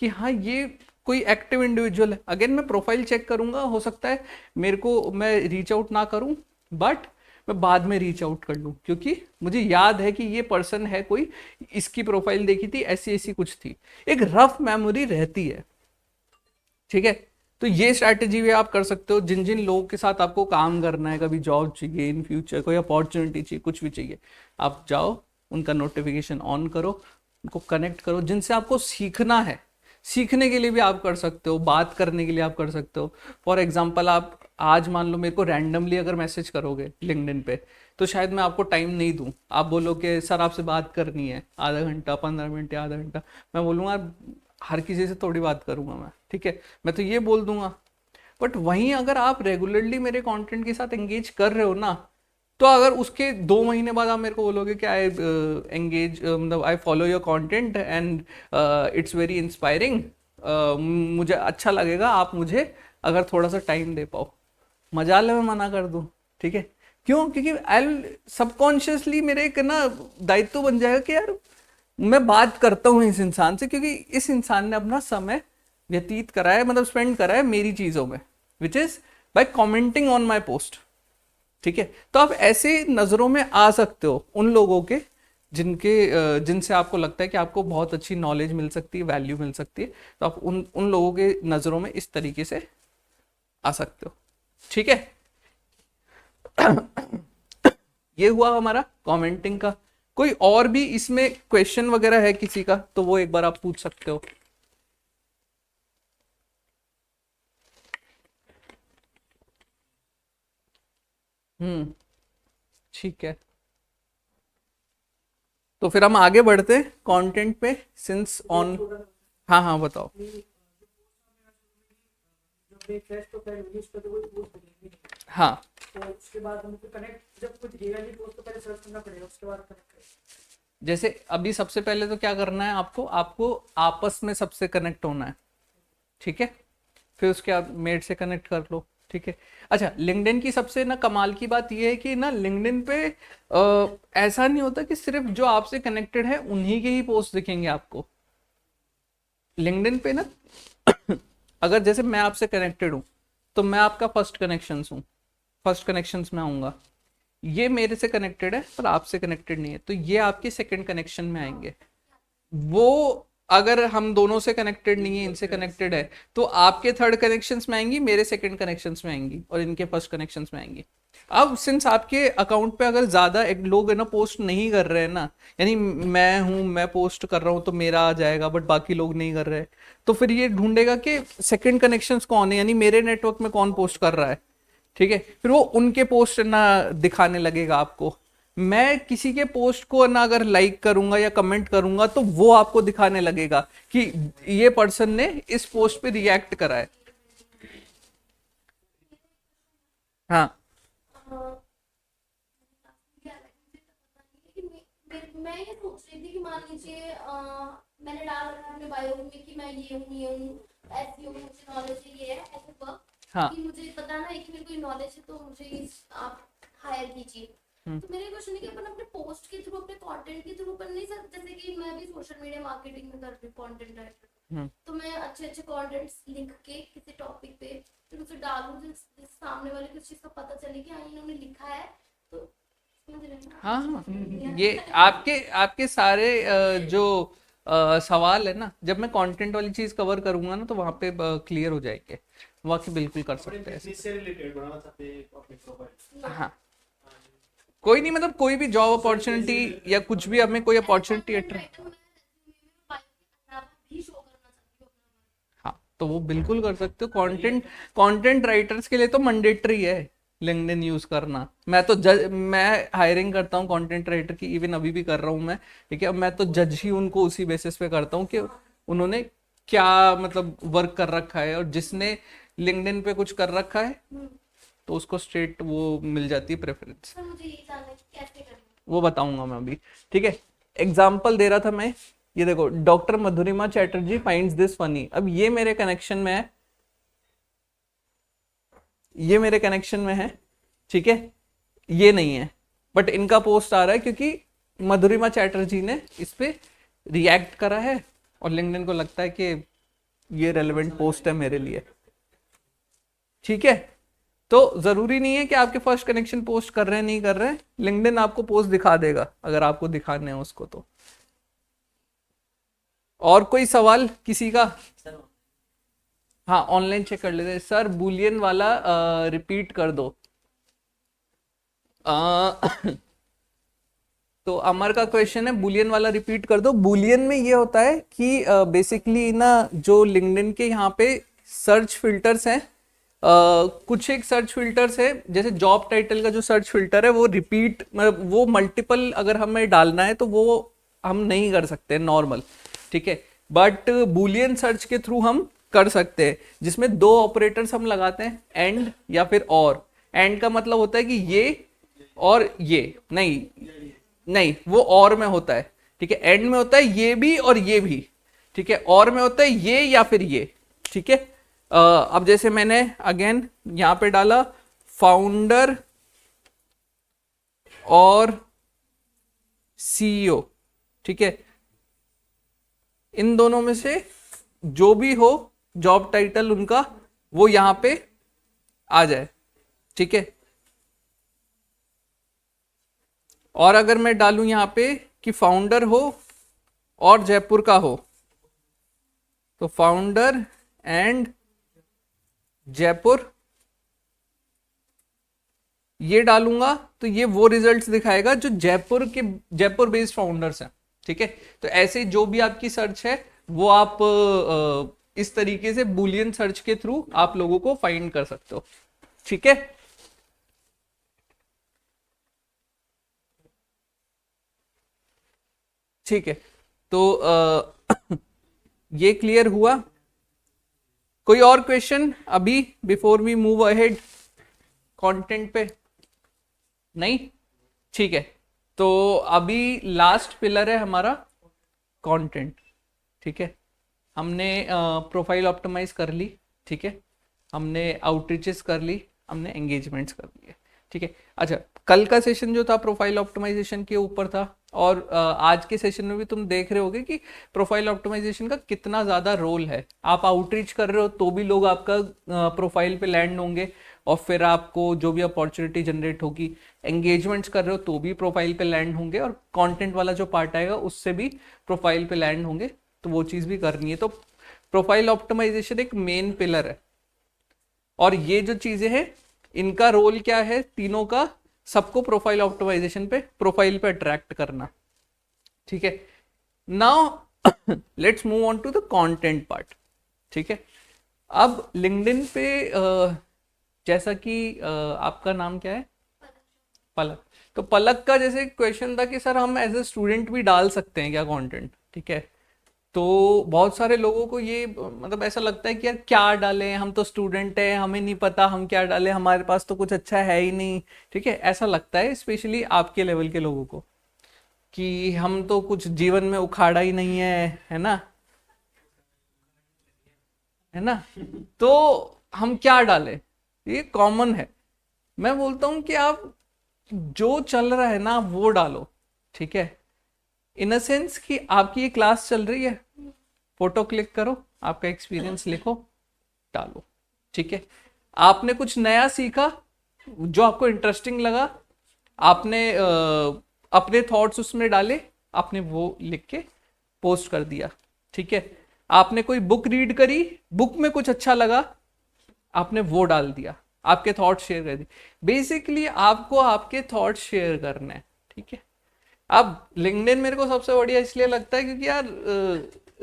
कि हाँ ये कोई एक्टिव इंडिविजुअल है। अगेन मैं प्रोफाइल चेक करूंगा, हो सकता है मेरे को मैं रीच आउट ना करूं, बट मैं बाद में रीच आउट कर लूं, क्योंकि मुझे याद है कि ये पर्सन है कोई, इसकी प्रोफाइल देखी थी, ऐसी ऐसी कुछ थी, एक रफ मेमोरी रहती है, ठीक है। तो ये स्ट्रैटेजी भी आप कर सकते हो। जिन जिन लोगों के साथ आपको काम करना है, कभी जॉब चाहिए इन फ्यूचर, कोई अपॉर्चुनिटी चाहिए, कुछ भी चाहिए, आप जाओ, उनका नोटिफिकेशन ऑन करो, उनको कनेक्ट करो। जिनसे आपको सीखना है, सीखने के लिए भी आप कर सकते हो, बात करने के लिए आप कर सकते हो। फॉर एग्जाम्पल, आप आज मान लो मेरे को रैंडमली अगर मैसेज करोगे लिंक्डइन पे, तो शायद मैं आपको टाइम नहीं दूं, आप बोलो कि सर आपसे बात करनी है आधा घंटा, 15 मिनट या आधा घंटा, मैं बोलूँगा हर किसी से थोड़ी बात करूंगा मैं, ठीक है, मैं तो ये बोल दूंगा। बट वहीं अगर आप रेगुलरली मेरे कंटेंट के साथ एंगेज कर रहे हो ना, तो अगर उसके 2 महीने बाद आप मेरे को बोलोगे कि आई एंगेज, मतलब I follow your content and it's very inspiring, मुझे अच्छा लगेगा आप मुझे अगर थोड़ा सा टाइम दे पाओ, मजाल है मैं मना कर दूं, ठीक है। क्यों, क्योंकि आई सबकॉन्शियसली मेरे एक ना दायित्व बन जाएगा कि यार मैं बात करता हूँ इस इंसान से, क्योंकि इस इंसान ने अपना समय व्यतीत करा है, मतलब स्पेंड करा है मेरी चीज़ों में, which is by commenting on my post, ठीक है। तो आप ऐसे नज़रों में आ सकते हो उन लोगों के जिनसे आपको लगता है कि आपको बहुत अच्छी नॉलेज मिल सकती है, वैल्यू मिल सकती है, तो आप उन लोगों के नज़रों में इस तरीके से आ सकते हो, ठीक है। ये हुआ हमारा कमेंटिंग का। कोई और भी इसमें क्वेश्चन वगैरह है किसी का, तो वो एक बार आप पूछ सकते हो। ठीक है, तो फिर हम आगे बढ़ते हैं कंटेंट पे, सिंस ऑन, हाँ हाँ बताओ। हाँ, तो उसके बाद हमको कनेक्ट, जब कुछ गिरा नहीं पोस्ट तो पहले सर्च करना पड़ेगा, उसके बाद कनेक्ट करें। जैसे अभी सबसे पहले तो क्या करना है आपको आपस में सबसे कनेक्ट होना है, ठीक है, फिर उसके बाद मेड से कनेक्ट कर लो, ठीक है। अच्छा, लिंक्डइन की सबसे ना कमाल की बात यह है कि ना लिंक्डइन पे ऐसा नहीं होता कि सिर्फ जो आपसे कनेक्टेड है उन्हीं के ही पोस्ट दिखेंगे आपको। लिंक्डइन पे ना अगर जैसे मैं आपसे कनेक्टेड हूँ, तो मैं आपका फर्स्ट कनेक्शंस में आऊँगा, ये मेरे से कनेक्टेड है पर आपसे कनेक्टेड नहीं है, तो ये आपके सेकंड कनेक्शन में आएंगे। वो अगर हम दोनों से कनेक्टेड नहीं है, इनसे कनेक्टेड है, तो आपके थर्ड कनेक्शंस में आएंगी, मेरे सेकंड कनेक्शंस में आएंगी, और इनके फर्स्ट कनेक्शंस में आएंगी। अब सिंस आपके अकाउंट पे अगर ज्यादा एक लोग है ना पोस्ट नहीं कर रहे हैं ना, यानी मैं हूं, मैं पोस्ट कर रहा हूं तो मेरा आ जाएगा, बट बाकी लोग नहीं कर रहे, तो फिर ये ढूंढेगा कि सेकंड कनेक्शंस कौन है, यानी मेरे नेटवर्क में कौन पोस्ट कर रहा है, ठीक है, फिर वो उनके पोस्ट ना दिखाने लगेगा आपको। मैं किसी के पोस्ट को ना अगर लाइक करूंगा या कमेंट करूंगा तो वो आपको दिखाने लगेगा कि ये पर्सन ने इस पोस्ट पे रिएक्ट करा है। हाँ लेकिन मैं ये सोच रही थी कि मान लीजिए मैंने डाल रखा है अपने बायो में कि मैं ये हूँ ऐसी हूँ, मुझे नॉलेज है, ये है ऐसे वर्क, हाँ कि मुझे बताना है कि मेरे को नॉलेज है तो मुझे आप हायर कीजिए। तो मेरे क्वेश्चन है कि अपन अपने पोस्ट के थ्रू, अपने कंटेंट के थ्रू अपन नहीं सकते, जैसे कि मैं भी सोशल मीडिया मार्केटिंग में कर रही हूँ, कंटेंट राइटर, तो मैं अच्छे अच्छे कंटेंट्स लिख के किसी टॉपिक पे फिर उसे डालूं जिस सामने वाले को इस चीज का पता चले कि हाँ इन्होंने लिखा है, तो समझ रहे हैं ना? हाँ हाँ, ये आपके आपके सारे जो सवाल है ना, जब मैं कंटेंट वाली चीज कवर करूंगा ना तो वहां पे क्लियर हो जाएंगे, वाकई बिल्कुल कर सकते हैं। बिजनेस से रिलेटेड बनाना चाहते हैं अपने प्रोफाइल। हाँ कोई नहीं, मतलब कोई भी जॉब अपॉर्चुनिटी या कुछ भी हमें कोई अपॉर्चुनिटी हाँ तो वो बिल्कुल कर सकते हो। कंटेंट कंटेंट राइटर्स के लिए तो मैंडेटरी है लिंक्डइन यूज करना। मैं हायरिंग करता हूँ कंटेंट राइटर की, इवन अभी भी कर रहा हूँ मैं, ठीक है। अब मैं तो जज ही उनको उसी बेसिस पे करता हूँ कि उन्होंने क्या मतलब वर्क कर रखा है, और जिसने लिंक्डइन पे कुछ कर रखा है तो उसको स्ट्रेट वो मिल जाती है प्रेफरेंस। मुझे ये जानना है कि कैसे करना है। वो बताऊंगा मैं अभी, ठीक है। एग्जाम्पल दे रहा था मैं, ये देखो, doctor Madhurima Chatterjee finds this funny. अब ये मेरे कनेक्शन में है, ये मेरे कनेक्शन में है, ठीक है, ये नहीं है, बट इनका पोस्ट आ रहा है क्योंकि मधुरिमा चैटर्जी ने इस पे रिएक्ट करा है और लिंक्डइन को लगता है कि ये रेलेवेंट पोस्ट है मेरे लिए, ठीक है। तो जरूरी नहीं है कि आपके फर्स्ट कनेक्शन पोस्ट कर रहे हैं, नहीं कर रहे हैं, लिंक्डइन आपको पोस्ट दिखा देगा अगर आपको दिखाने हैं उसको तो। और कोई सवाल किसी का? हाँ ऑनलाइन चेक कर लेते सर, बुलियन वाला रिपीट कर दो। तो अमर का क्वेश्चन है बुलियन वाला रिपीट कर दो। बुलियन में ये होता है कि बेसिकली ना जो लिंक्डइन के यहाँ पे सर्च फिल्टर्स हैं, कुछ एक सर्च फिल्टर्स है, जैसे जॉब टाइटल का जो सर्च फिल्टर है वो रिपीट, मतलब वो मल्टीपल अगर हमें डालना है तो वो हम नहीं कर सकते नॉर्मल, ठीक है। बट बुलियन सर्च के थ्रू हम कर सकते हैं, जिसमें दो ऑपरेटर्स हम लगाते हैं, एंड या फिर और। एंड का मतलब होता है कि ये और ये नहीं वो और में होता है, ठीक है। एंड में होता है ये भी और ये भी, ठीक है। और में होता है ये या फिर ये, ठीक है। अब जैसे मैंने अगेन यहां पे डाला फाउंडर और सीईओ, ठीक है। इन दोनों में से जो भी हो जॉब टाइटल उनका, वो यहां पे आ जाए, ठीक है। और अगर मैं डालूं यहां पे कि फाउंडर हो और जयपुर का हो, तो फाउंडर एंड जयपुर ये डालूंगा तो ये वो रिजल्ट्स दिखाएगा जो जयपुर बेस्ड फाउंडर्स हैं, ठीक है। तो ऐसे जो भी आपकी सर्च है वो आप इस तरीके से बुलियन सर्च के थ्रू आप लोगों को फाइंड कर सकते हो, ठीक है। ठीक है, तो ये क्लियर हुआ। कोई और क्वेश्चन अभी before we move ahead content पे? नहीं, ठीक है। तो अभी लास्ट पिलर है हमारा कंटेंट, ठीक है। हमने प्रोफाइल ऑप्टिमाइज कर ली, ठीक है, हमने आउटरीचेस कर ली, हमने एंगेजमेंट्स कर लिए, ठीक है। अच्छा, कल का सेशन जो था प्रोफाइल ऑप्टिमाइजेशन के ऊपर था, और आज के सेशन में भी तुम देख रहे होगे कि प्रोफाइल ऑप्टिमाइजेशन का कितना ज़्यादा रोल है। आप आउटरीच कर रहे हो तो भी लोग आपका प्रोफाइल पे लैंड होंगे, और फिर आपको जो भी अपॉर्चुनिटी जनरेट होगी, एंगेजमेंट्स कर रहे हो तो भी प्रोफाइल पे लैंड होंगे, और कंटेंट वाला जो पार्ट आएगा उससे भी प्रोफाइल पे लैंड होंगे, तो वो चीज़ भी करनी है। तो प्रोफाइल ऑप्टिमाइजेशन एक मेन पिलर है, और ये जो चीज़ें हैं इनका रोल क्या है तीनों का, सबको प्रोफाइल ऑप्टिमाइजेशन पे, प्रोफाइल पे अट्रैक्ट करना, ठीक है। Now let's move on to the content part, ठीक है। अब लिंक्डइन पे जैसा कि आपका नाम क्या है? पलक। तो पलक का जैसे क्वेश्चन था कि सर हम एज ए स्टूडेंट भी डाल सकते हैं क्या कंटेंट, ठीक है। तो बहुत सारे लोगों को ये मतलब ऐसा लगता है कि यार क्या डालें, हम तो स्टूडेंट हैं, हमें नहीं पता हम क्या डालें, हमारे पास तो कुछ अच्छा है ही नहीं, ठीक है। ऐसा लगता है स्पेशली आपके लेवल के लोगों को कि हम तो कुछ जीवन में उखाड़ा ही नहीं है ना, है ना। तो हम क्या डालें, ये कॉमन है। मैं बोलता हूँ कि आप जो चल रहा है ना वो डालो, ठीक है। इन अ सेंस कि आपकी ये क्लास चल रही है, फोटो क्लिक करो, आपका एक्सपीरियंस लिखो, डालो, ठीक है। आपने कुछ नया सीखा जो आपको इंटरेस्टिंग लगा, आपने अपने थॉट्स उसमें डाले, आपने वो लिख के पोस्ट कर दिया, ठीक है। आपने कोई बुक रीड करी, बुक में कुछ अच्छा लगा, आपने वो डाल दिया, आपके थॉट्स शेयर कर दिए। बेसिकली आपको आपके थॉट्स शेयर करने हैं, ठीक है। अब लिंक्डइन मेरे को सबसे बढ़िया इसलिए लगता है क्योंकि यार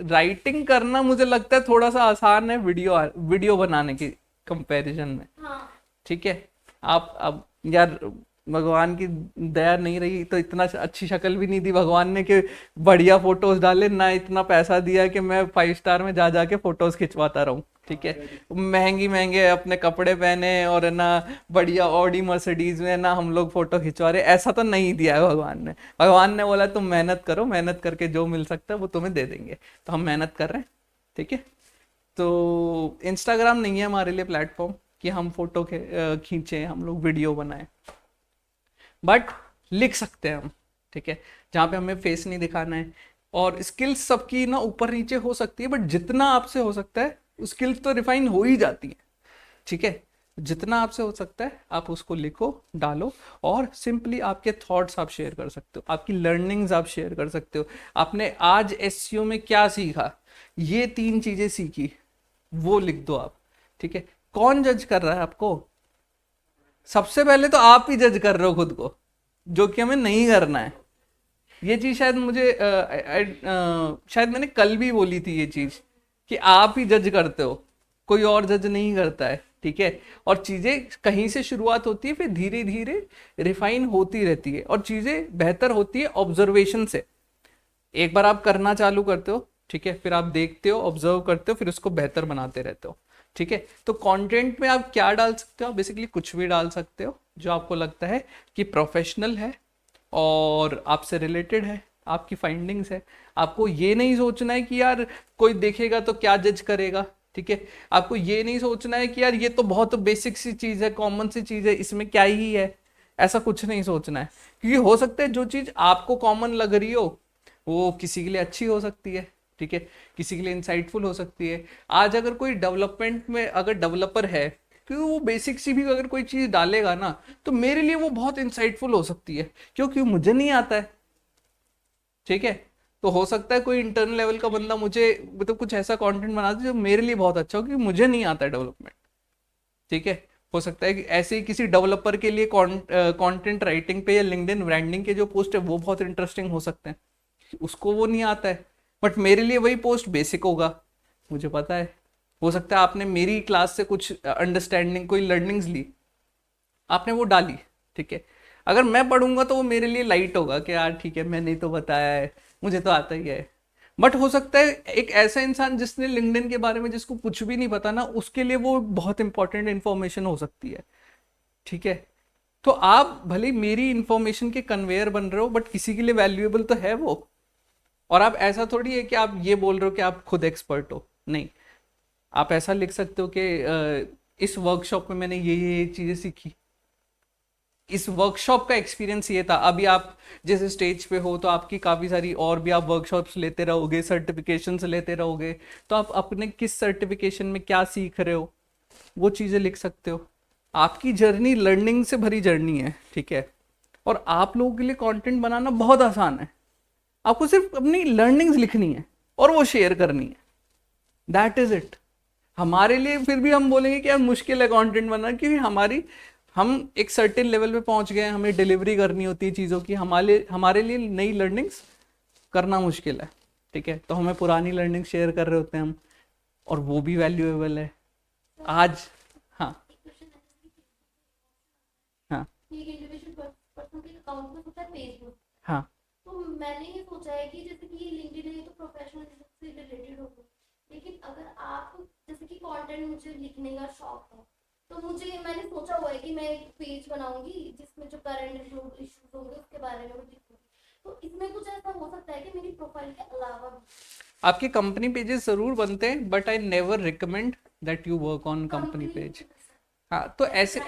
राइटिंग करना मुझे लगता है थोड़ा सा आसान है वीडियो बनाने की कंपैरिजन में, हाँ ठीक है। आप अब यार भगवान की दया नहीं रही तो इतना अच्छी शक्ल भी नहीं दी भगवान ने कि बढ़िया फोटोज डाले, ना इतना पैसा दिया कि मैं 5 स्टार में जा जाके फोटोज खिंचवाता रहूं, ठीक है। महंगे अपने कपड़े पहने और है ना बढ़िया ऑडी मर्सिडीज में ना हम लोग फोटो खिंचवा रहे, ऐसा तो नहीं दिया है भगवान ने। भगवान ने बोला तुम मेहनत करो, मेहनत करके जो मिल सकता है वो तुम्हें दे देंगे, तो हम मेहनत कर रहे हैं, ठीक है। तो इंस्टाग्राम नहीं है हमारे लिए प्लेटफॉर्म कि हम फोटो खींचे, हम लोग वीडियो बनाए, बट लिख सकते हैं हम, ठीक है। जहाँ पे हमें फेस नहीं दिखाना है। और स्किल्स सबकी ना ऊपर नीचे हो सकती है, बट जितना आपसे हो सकता है स्किल्स तो रिफाइन हो ही जाती है, ठीक है। जितना आपसे हो सकता है आप उसको लिखो, डालो, और सिंपली आपके थॉट्स आप शेयर कर सकते हो, आपकी लर्निंग्स आप शेयर कर सकते हो। आपने आज एसईओ में क्या सीखा, ये 3 चीजें सीखी, वो लिख दो आप, ठीक है। कौन जज कर रहा है आपको? सबसे पहले तो आप ही जज कर रहे हो खुद को, जो कि हमें नहीं करना है। ये चीज शायद मुझे शायद मैंने कल भी बोली थी ये चीज कि आप ही जज करते हो, कोई और जज नहीं करता है, ठीक है। और चीजें कहीं से शुरुआत होती है, फिर धीरे धीरे रिफाइन होती रहती है, और चीजें बेहतर होती है ऑब्जर्वेशन से। एक बार आप करना चालू करते हो, ठीक है, फिर आप देखते हो, ऑब्जर्व करते हो, फिर उसको बेहतर बनाते रहते हो, ठीक है। तो कंटेंट में आप क्या डाल सकते हो? बेसिकली कुछ भी डाल सकते हो जो आपको लगता है कि प्रोफेशनल है और आपसे रिलेटेड है, आपकी फाइंडिंग्स है। आपको ये नहीं सोचना है कि यार कोई देखेगा तो क्या जज करेगा, ठीक है। आपको ये नहीं सोचना है कि यार ये तो बहुत बेसिक सी चीज है, कॉमन सी चीज है, इसमें क्या ही है, ऐसा कुछ नहीं सोचना है। क्योंकि हो सकता है जो चीज आपको कॉमन लग रही हो वो किसी के लिए अच्छी हो सकती है, ठीक है, किसी के लिए इंसाइटफुल हो सकती है। आज अगर कोई डेवलपमेंट में अगर डेवलपर है, क्योंकि वो बेसिक सी भी अगर कोई चीज डालेगा ना तो मेरे लिए वो बहुत इंसाइटफुल हो सकती है, क्योंकि मुझे नहीं आता है, ठीक है। तो हो सकता है कोई इंटरनल लेवल का बंदा मुझे मतलब कुछ ऐसा कंटेंट बना दे जो मेरे लिए बहुत अच्छा हो, क्योंकि मुझे नहीं आता है डेवलपमेंट, ठीक है। हो सकता है कि ऐसे ही किसी डेवलपर के लिए कंटेंट राइटिंग पे या लिंक्डइन ब्रांडिंग के जो पोस्ट है वो बहुत इंटरेस्टिंग हो सकते हैं, उसको वो नहीं आता है, बट मेरे लिए वही पोस्ट बेसिक होगा, मुझे पता है। हो सकता है आपने मेरी क्लास से कुछ अंडरस्टैंडिंग, कोई लर्निंग्स ली, आपने वो डाली, ठीक है। अगर मैं पढ़ूंगा तो वो मेरे लिए लाइट होगा कि यार ठीक है मैंने तो बताया है, मुझे तो आता ही है। बट हो सकता है एक ऐसा इंसान जिसने लिंक्डइन के बारे में जिसको कुछ भी नहीं पता ना, उसके लिए वो बहुत इंपॉर्टेंट इंफॉर्मेशन हो सकती है, ठीक है। तो आप भले मेरी इंफॉर्मेशन के कन्वेयर बन रहे हो, बट किसी के लिए वैल्यूएबल तो है वो। और आप ऐसा थोड़ी है कि आप ये बोल रहे हो कि आप खुद एक्सपर्ट हो, नहीं। आप ऐसा लिख सकते हो कि इस वर्कशॉप में मैंने ये चीजें सीखी, इस वर्कशॉप का एक्सपीरियंस ये था। अभी आप जिस स्टेज पे हो तो आपकी काफ़ी सारी और भी आप वर्कशॉप्स लेते रहोगे, सर्टिफिकेशंस लेते रहोगे, तो आप अपने किस सर्टिफिकेशन में क्या सीख रहे हो वो चीज़ें लिख सकते हो। आपकी जर्नी लर्निंग से भरी जर्नी है, ठीक है। और आप लोगों के लिए कंटेंट बनाना बहुत आसान है, आपको सिर्फ अपनी लर्निंग्स लिखनी है और वो शेयर करनी है, दैट इज इट। हमारे लिए फिर भी हम बोलेंगे कि यार मुश्किल है कंटेंट बनाना, क्योंकि हमारी हम एक सर्टेन लेवल पे पहुंच गए हैं, हमें डिलीवरी करनी होती है चीज़ों की, हमारे लिए नई लर्निंग्स करना मुश्किल है, ठीक है। तो हमें पुरानी लर्निंग शेयर कर रहे होते हैं हम, और वो भी वैल्यूएबल है आज। हाँ एक क्वेश्चन है हाँ कि इंडिविजुअल पर्सन के अकाउंट में होता है फेसबुक, हाँ तो मैंने ये सोचा है कि जैसे कि ये लिंक्डइन है तो प्रोफेशनल से रिलेटेड होगा, लेकिन अगर आप जैसे कि कंटेंट मुझे लिखने का शौक है, तो मैंने सोचा हुआ है कि मैं एक पेज बनाऊंगी जिसमें जो करंट इश्यूज होंगे उसके बारे में लिखूंगी, तो इसमें कुछ ऐसा हो सकता है कि मेरी प्रोफाइल के अलावा भी आपके कंपनी पेजेस जरूर बनते हैं, but I never recommend that you work on company page. हाँ, तो ऐसे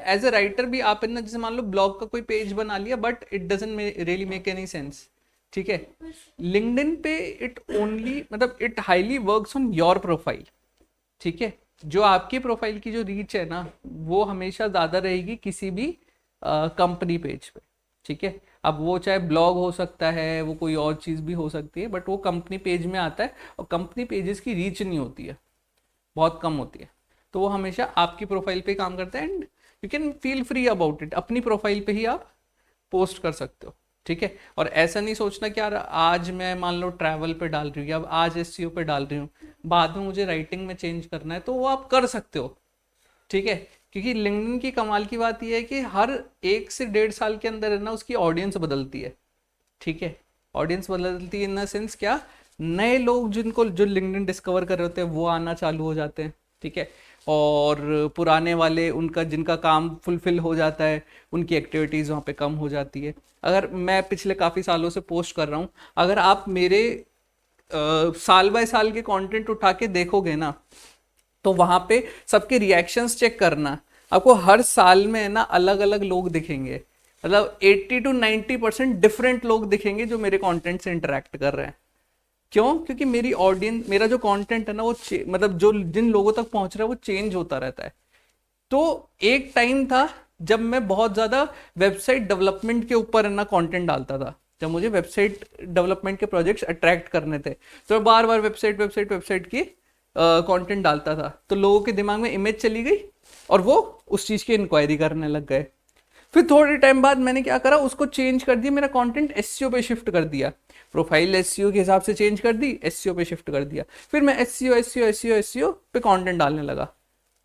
एज अ राइटर भी आप ना, जैसे मान लो ब्लॉग का कोई पेज बना लिया, but it doesn't really make any sense, ठीक है। लिंक्डइन पे इट ओनली मतलब it highly works on your profile, ठीक है। जो आपकी प्रोफाइल की जो रीच है ना, वो हमेशा ज़्यादा रहेगी किसी भी कंपनी पेज पे, ठीक है। अब वो चाहे ब्लॉग हो सकता है, वो कोई और चीज़ भी हो सकती है, बट वो कंपनी पेज में आता है, और कंपनी पेजेस की रीच नहीं होती है, बहुत कम होती है। तो वो हमेशा आपकी प्रोफाइल पे काम करता है, and you can feel free about it, अपनी प्रोफाइल पे ही आप पोस्ट कर सकते हो, ठीक है। और ऐसा नहीं सोचना कि यार आज मैं मान लो ट्रैवल पे डाल रही हूँ, अब आज एसईओ पे डाल रही हूँ, बाद में मुझे राइटिंग में चेंज करना है, तो वो आप कर सकते हो, ठीक है। क्योंकि लिंक्डइन की कमाल की बात यह है कि हर 1 से 1.5 साल के अंदर है ना, उसकी ऑडियंस बदलती है, ठीक है। ऑडियंस बदलती है इन द सेंस क्या, नए लोग जिनको जो लिंक्डइन डिस्कवर कर रहे होते हैं वो आना चालू हो जाते हैं, ठीक है। और पुराने वाले उनका जिनका काम फुलफिल हो जाता है, उनकी एक्टिविटीज़ वहाँ पे कम हो जाती है। अगर मैं पिछले काफ़ी सालों से पोस्ट कर रहा हूँ, अगर आप मेरे साल बाय साल के कंटेंट उठा के देखोगे ना, तो वहाँ पे सबके रिएक्शंस चेक करना, आपको हर साल में है ना अलग अलग लोग दिखेंगे, मतलब 80 to 90% डिफरेंट लोग दिखेंगे जो मेरे कंटेंट से इंटरेक्ट कर रहे हैं। क्यों? क्योंकि मेरी ऑडियंस, मेरा जो कंटेंट है ना, वो मतलब जो जिन लोगों तक पहुंच रहा है वो चेंज होता रहता है। तो एक टाइम था जब मैं बहुत ज़्यादा वेबसाइट डेवलपमेंट के ऊपर है ना कंटेंट डालता था, जब मुझे वेबसाइट डेवलपमेंट के प्रोजेक्ट्स अट्रैक्ट करने थे, तो मैं बार बार वेबसाइट की कंटेंट डालता था, तो लोगों के दिमाग में इमेज चली गई और वो उस चीज़ की इंक्वायरी करने लग गए। फिर थोड़े टाइम बाद मैंने क्या करा, उसको चेंज कर दिया, मेरा कंटेंट एसईओ पे शिफ्ट कर दिया, प्रोफाइल एसईओ के हिसाब से चेंज कर दी, एसईओ पे शिफ्ट कर दिया। फिर मैं एसईओ पे कंटेंट डालने लगा,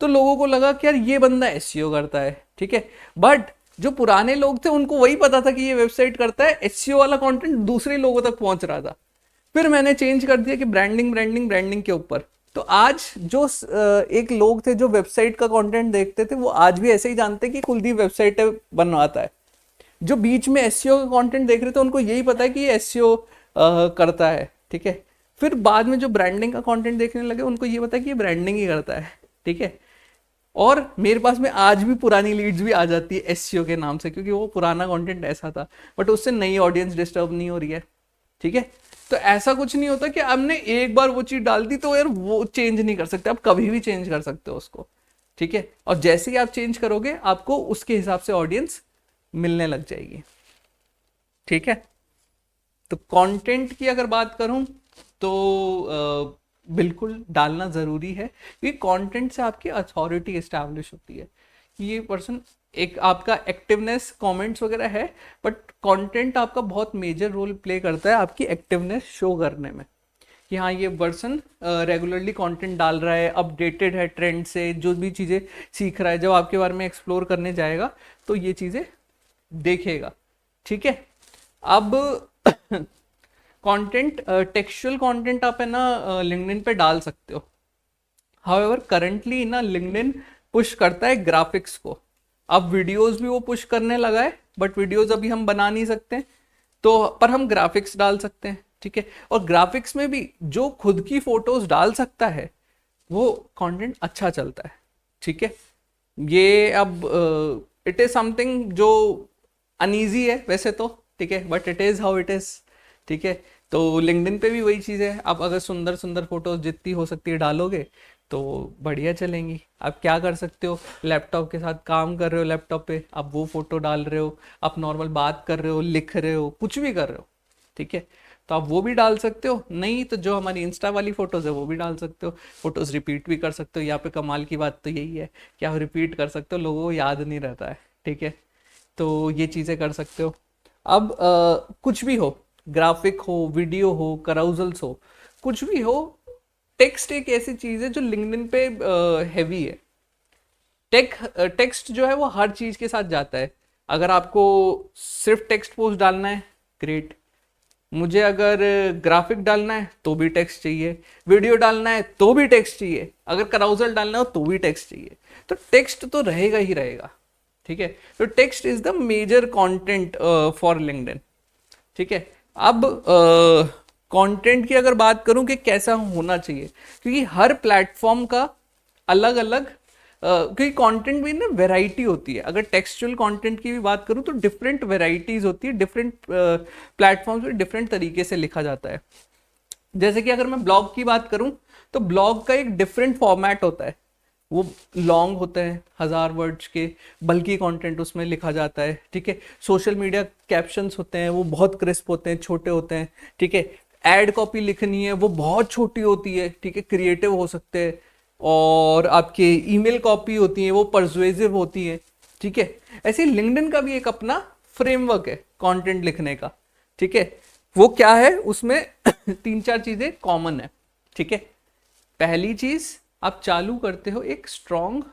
तो लोगों को लगा कि यार ये बंदा एसईओ करता है, ठीक है। बट जो पुराने लोग थे उनको वही पता था कि ये वेबसाइट करता है, एसईओ वाला कंटेंट दूसरे लोगों तक पहुंच रहा था। फिर मैंने चेंज कर दिया कि ब्रांडिंग के ऊपर। तो आज जो एक लोग थे जो वेबसाइट का कंटेंट देखते थे, वो आज भी ऐसे ही जानते हैं कि कुलदीप वेबसाइट बनवाता है। जो बीच में एसईओ का कंटेंट देख रहे थे उनको यही पता है कि ये एसईओ करता है, ठीक है। फिर बाद में जो ब्रांडिंग का कंटेंट देखने लगे उनको ये पता है कि ये ब्रांडिंग ही करता है, ठीक है। और मेरे पास में आज भी पुरानी लीड्स भी आ जाती है एसईओ के नाम से, क्योंकि वो पुराना कंटेंट ऐसा था, बट उससे नई ऑडियंस डिस्टर्ब नहीं हो रही है, ठीक है। तो ऐसा कुछ नहीं होता कि आपने एक बार वो चीज डाल दी तो यार वो चेंज नहीं कर सकते, आप कभी भी चेंज कर सकते हो उसको, ठीक है। और जैसे ही आप चेंज करोगे आपको उसके हिसाब से ऑडियंस मिलने लग जाएगी, ठीक है। तो कंटेंट की अगर बात करूं तो बिल्कुल डालना ज़रूरी है, क्योंकि कंटेंट से आपकी अथॉरिटी एस्टैब्लिश होती है कि ये पर्सन, एक आपका एक्टिवनेस कमेंट्स वगैरह है, बट कंटेंट आपका बहुत मेजर रोल प्ले करता है आपकी एक्टिवनेस शो करने में, कि हाँ ये पर्सन रेगुलरली कंटेंट डाल रहा है, अपडेटेड है ट्रेंड से, जो भी चीज़ें सीख रहा है, जब आपके बारे में एक्सप्लोर करने जाएगा तो ये चीज़ें देखेगा, ठीक है। अब कंटेंट, टेक्सचुअल कंटेंट आप है ना लिंक्डइन पे डाल सकते हो। हाउएवर करंटली ना लिंक्डइन पुश करता है ग्राफिक्स को, अब वीडियोस भी वो पुश करने लगा है, बट वीडियोस अभी हम बना नहीं सकते, तो पर हम ग्राफिक्स डाल सकते हैं, ठीक है। और ग्राफिक्स में भी जो खुद की फोटोज डाल सकता है वो कंटेंट अच्छा चलता है, ठीक है। ये अब इट इज समथिंग जो अनईजी है वैसे तो, ठीक है, but it is how it is, ठीक है। तो लिंक्डइन पे भी वही चीज़ है, आप अगर सुंदर सुंदर फोटोज जितनी हो सकती है डालोगे तो बढ़िया चलेंगी। आप क्या कर सकते हो, लैपटॉप के साथ काम कर रहे हो, लैपटॉप पे आप वो फोटो डाल रहे हो, आप नॉर्मल बात कर रहे हो, लिख रहे हो, कुछ भी कर रहे हो, ठीक है। तो आप वो भी डाल सकते हो, नहीं तो जो हमारी इंस्टा वाली फोटोज है वो भी डाल सकते हो। फोटोज रिपीट भी कर सकते हो। यहाँ पे कमाल की बात तो यही है कि आप रिपीट कर सकते हो, लोगों को याद नहीं रहता है, ठीक है। तो ये चीज़ें कर सकते हो। अब कुछ भी हो, ग्राफिक हो, वीडियो हो, कराउजल्स हो, कुछ भी हो, टेक्स्ट एक ऐसी चीज़ है जो लिंक्डइन पे हैवी है। टेक्स्ट जो है वो हर चीज़ के साथ जाता है। अगर आपको सिर्फ टेक्स्ट पोस्ट डालना है, ग्रेट। मुझे अगर ग्राफिक डालना है तो भी टेक्स्ट चाहिए, वीडियो डालना है तो भी टेक्स्ट चाहिए, अगर कराउजल डालना हो तो भी टेक्स्ट चाहिए। तो टेक्स्ट तो रहेगा ही रहेगा, ठीक है। तो text is the major content for LinkedIn, ठीक है। अब कंटेंट की अगर बात करूं कि कैसा होना चाहिए, क्योंकि हर प्लेटफॉर्म का अलग अलग क्योंकि कंटेंट में ना वैरायटी होती है। अगर टेक्सचुअल कंटेंट की भी बात करूं तो डिफरेंट वैरायटीज होती है, डिफरेंट प्लेटफॉर्म्स पे डिफरेंट तरीके से लिखा जाता है। जैसे कि अगर मैं ब्लॉग की बात करूं तो ब्लॉग का एक डिफरेंट फॉर्मेट होता है, वो लॉन्ग होते हैं, 1000 वर्ड्स के, बल्कि कंटेंट उसमें लिखा जाता है, ठीक है। सोशल मीडिया कैप्शंस होते हैं, वो बहुत क्रिस्प होते हैं, छोटे होते हैं, ठीक है। एड कॉपी लिखनी है वो बहुत छोटी होती है, ठीक है, क्रिएटिव हो सकते हैं। और आपके ईमेल कॉपी होती है वो परसुएसिव होती है, ठीक है। ऐसे लिंक्डइन का भी एक अपना फ्रेमवर्क है कंटेंट लिखने का, ठीक है। वो क्या है, उसमें 3-4 चीजें कॉमन है, ठीक है। पहली चीज, आप चालू करते हो एक स्ट्रॉन्ग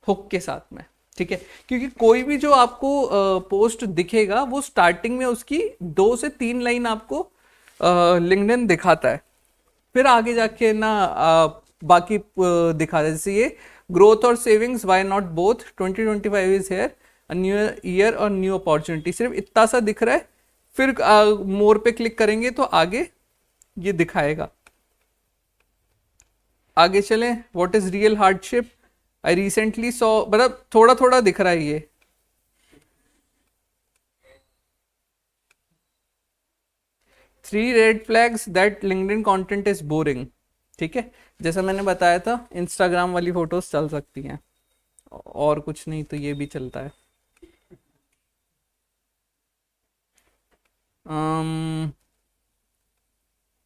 हुक के साथ में, ठीक है। क्योंकि कोई भी जो आपको पोस्ट दिखेगा वो स्टार्टिंग में उसकी 2 से 3 लाइन आपको लिंक्डइन दिखाता है, फिर आगे जाके ना बाकी दिखा दे। जैसे ये ग्रोथ और savings, why not both, 2025 is here, a new year और न्यू अपॉर्चुनिटी, सिर्फ इतना सा दिख रहा है। फिर मोर पे क्लिक करेंगे तो आगे ये दिखाएगा। आगे चलें, what is real hardship, I recently saw, मतलब थोड़ा थोड़ा दिख रहा है ये। Three red flags that LinkedIn content is boring, ठीक है। जैसा मैंने बताया था, इंस्टाग्राम वाली फोटोज चल सकती हैं और कुछ नहीं तो ये भी चलता है।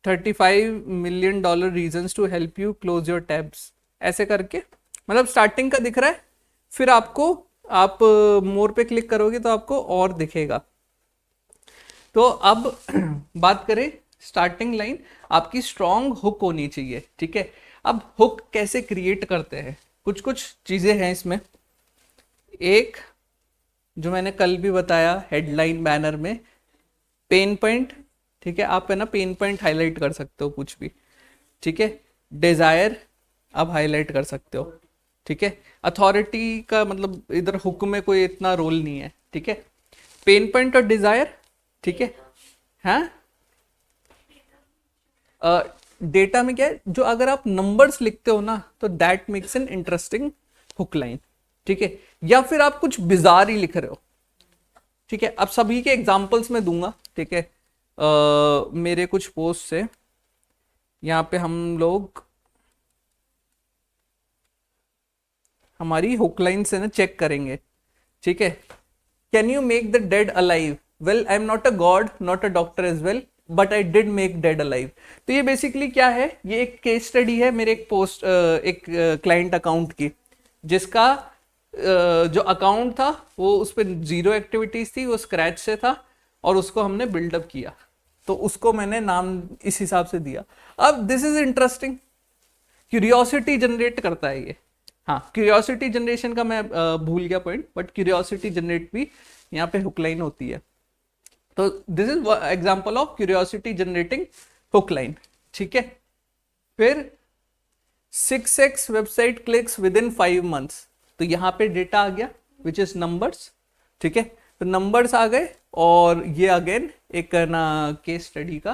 35 million dollar reasons to help you close your tabs, ऐसे करके, मतलब स्टार्टिंग का दिख रहा है, फिर आपको आप मोर पे क्लिक करोगे तो आपको और दिखेगा। तो अब बात करें स्टार्टिंग लाइन, आपकी स्ट्रॉन्ग हुक होनी चाहिए, ठीक है। अब हुक कैसे क्रिएट करते हैं, कुछ कुछ चीजें हैं इसमें। एक जो मैंने कल भी बताया, हेडलाइन बैनर में पेन पॉइंट, ठीक है, आप है ना पेन पॉइंट हाईलाइट कर सकते हो कुछ भी, ठीक है। डिजायर आप हाईलाइट कर सकते हो, ठीक है। अथॉरिटी का मतलब इधर हुक में कोई इतना रोल नहीं है, ठीक है। पेन पॉइंट और डिजायर, ठीक है। हाँ, डेटा में क्या है, जो अगर आप नंबर्स लिखते हो ना तो that makes an interesting hook line, ठीक है। या फिर आप कुछ बिजार ही लिख रहे हो, ठीक है। अब सभी के एग्जांपल्स में दूंगा, ठीक है। मेरे कुछ पोस्ट से यहाँ पे हम लोग हमारी हुक लाइन से ना चेक करेंगे, ठीक है। Can you make the dead alive, well I am not a god, not a doctor as well, but I did make dead alive. तो ये बेसिकली क्या है, ये एक केस स्टडी है मेरे एक पोस्ट एक क्लाइंट अकाउंट की, जिसका जो अकाउंट था वो उस पर 0 एक्टिविटीज थी, वो स्क्रैच से था और उसको हमने बिल्डअप किया, तो उसको मैंने नाम इस हिसाब से दिया। अब this is interesting, curiosity generate करता है ये। हाँ, क्यूरियोसिटी जनरेशन का मैं भूल गया पॉइंट, बट क्यूरियोसिटी जनरेट भी यहाँ पे हुक लाइन होती है। तो this is example of curiosity generating hook line, ठीक है। फिर 6x website clicks with in 5 months, तो यहाँ पे डेटा आ गया विच इज नंबर्स, ठीक है। तो नंबर्स आ गए और ये अगेन एक ना केस स्टडी का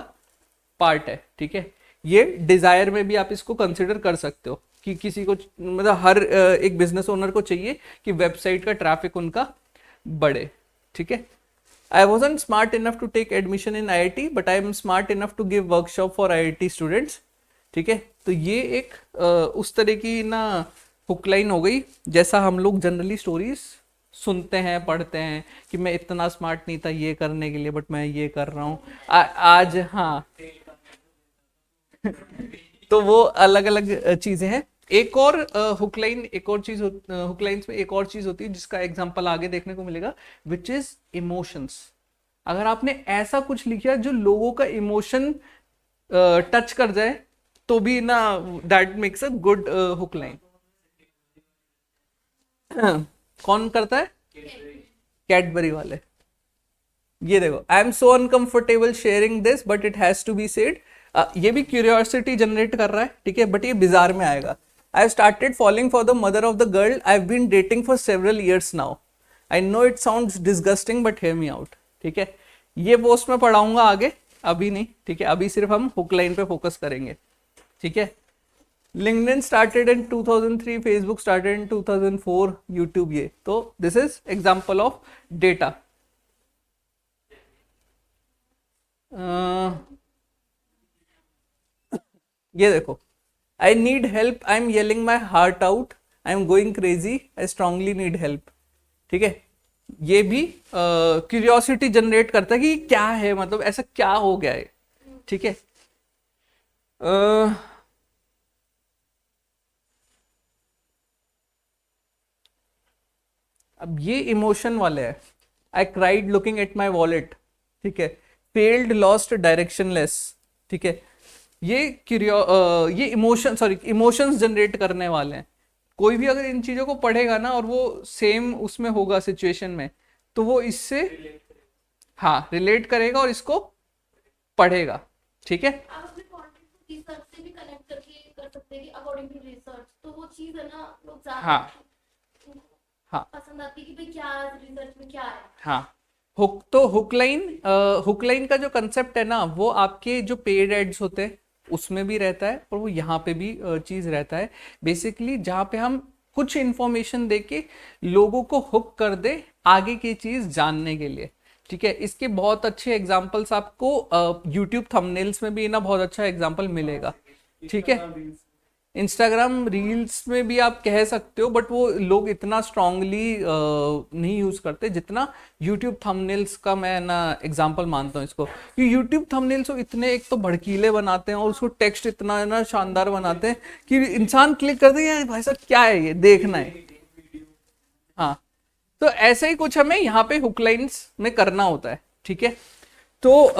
पार्ट है, ठीक है। ये डिजायर में भी आप इसको कंसिडर कर सकते हो कि किसी को मतलब हर एक बिजनेस ओनर को चाहिए कि वेबसाइट का ट्रैफिक उनका बढ़े, ठीक है। I wasn't smart enough to take admission in IIT, but I am smart enough to give workshop for IIT students, ठीक है। तो ये एक उस तरह की ना हुक लाइन हो गई, जैसा हम लोग जनरली स्टोरीज सुनते हैं पढ़ते हैं कि मैं इतना स्मार्ट नहीं था ये करने के लिए, बट मैं ये कर रहा हूँ आज। हाँ तो वो अलग अलग चीजें हैं। एक और हुकलाइन, एक और चीज हुकलाइंस में एक और चीज होती है जिसका एग्जांपल आगे देखने को मिलेगा, विच इज इमोशंस। अगर आपने ऐसा कुछ लिखा जो लोगों का इमोशन टच कर जाए तो भी ना, that makes a good hookline. कौन करता है? कैडबरी वाले। ये देखो, I am so uncomfortable sharing this but it has to be said. ये भी क्यूरियोसिटी जनरेट कर रहा है, ठीक है, बट ये बिजार में आएगा। I have started following for the mother of the girl I have been dating for several years now. I know it sounds disgusting but hear me out. ठीक है, ये पोस्ट मैं पढ़ाऊंगा आगे, अभी नहीं, ठीक है, अभी सिर्फ हम हुक लाइन पे फोकस करेंगे। ठीक है, LinkedIn started in 2003, Facebook started in 2004, YouTube ये। तो this is example of data। ये देखो, I need help, I am yelling my heart out, I am going crazy, I strongly need help। ठीक है, ये भी क्यूरियोसिटी जनरेट करता है कि क्या है, मतलब ऐसा क्या हो गया है। ठीक है, अब ये इमोशन वाले हैं। I cried looking at my wallet. ठीक है, फेल्ड, लॉस्ट, डायरेक्शनलेस। ठीक है, ये ये इमोशंस जनरेट करने वाले हैं। कोई भी अगर इन चीजों को पढ़ेगा ना और वो सेम उसमें होगा सिचुएशन में, तो वो इससे हाँ रिलेट करेगा और इसको पढ़ेगा। ठीक है, आप अपने कंटेंट को रिसर्च से भी कनेक्ट करके कर सकते हैं कि अकॉर्डिंग टू रिसर्च, तो वो चीज है ना लोग ज्यादा हाँ हाँ पसंद आती है कि भाई क्या रिसर्च में क्या है। हाँ, हुकलाइन का जो कंसेप्ट है ना, वो आपके जो पेड एड्स होते हैं उसमें भी रहता है और वो यहाँ पे भी चीज रहता है। बेसिकली जहाँ पे हम कुछ इंफॉर्मेशन देके लोगों को हुक कर दे आगे की चीज जानने के लिए। ठीक है, इसके बहुत अच्छे एग्जांपल्स आपको यूट्यूब थंबनेल्स में भी ना बहुत अच्छा एग्जांपल मिलेगा। ठीक है, इंस्टाग्राम रील्स में भी आप कह सकते हो, बट वो लोग इतना स्ट्रांगली नहीं यूज करते जितना यूट्यूब थंबनेल्स का मैं ना एग्जांपल मानता हूँ इसको। कि यूट्यूब थंबनेल्स को इतने एक तो भड़कीले बनाते हैं और उसको टेक्स्ट इतना ना शानदार बनाते हैं कि इंसान क्लिक कर दे, भाई साहब क्या है ये, देखना है। हाँ, तो ऐसे ही कुछ हमें यहाँ पे हुकलाइंस में करना होता है। ठीक है, तो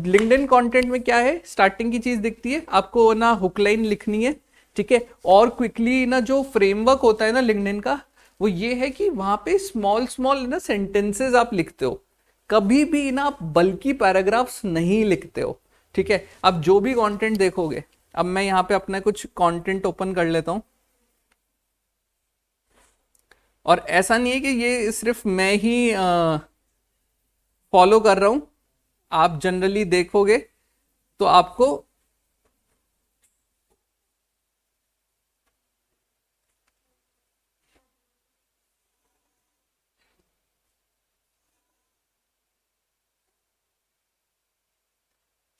लिंक्डइन कंटेंट में क्या है, स्टार्टिंग की चीज दिखती है आपको ना, हुकलाइन लिखनी है। ठीक है, और क्विकली ना जो फ्रेमवर्क होता है ना लिंक्डइन का, वो ये है कि वहां पे स्मॉल स्मॉल ना सेंटेंसेस आप लिखते हो, कभी भी ना आप बल्कि पैराग्राफ्स नहीं लिखते हो। ठीक है, अब जो भी कंटेंट देखोगे, अब मैं यहाँ पे अपना कुछ कंटेंट ओपन कर लेता हूँ, और ऐसा नहीं है कि ये सिर्फ मैं ही फॉलो कर रहा हूं, आप जनरली देखोगे तो आपको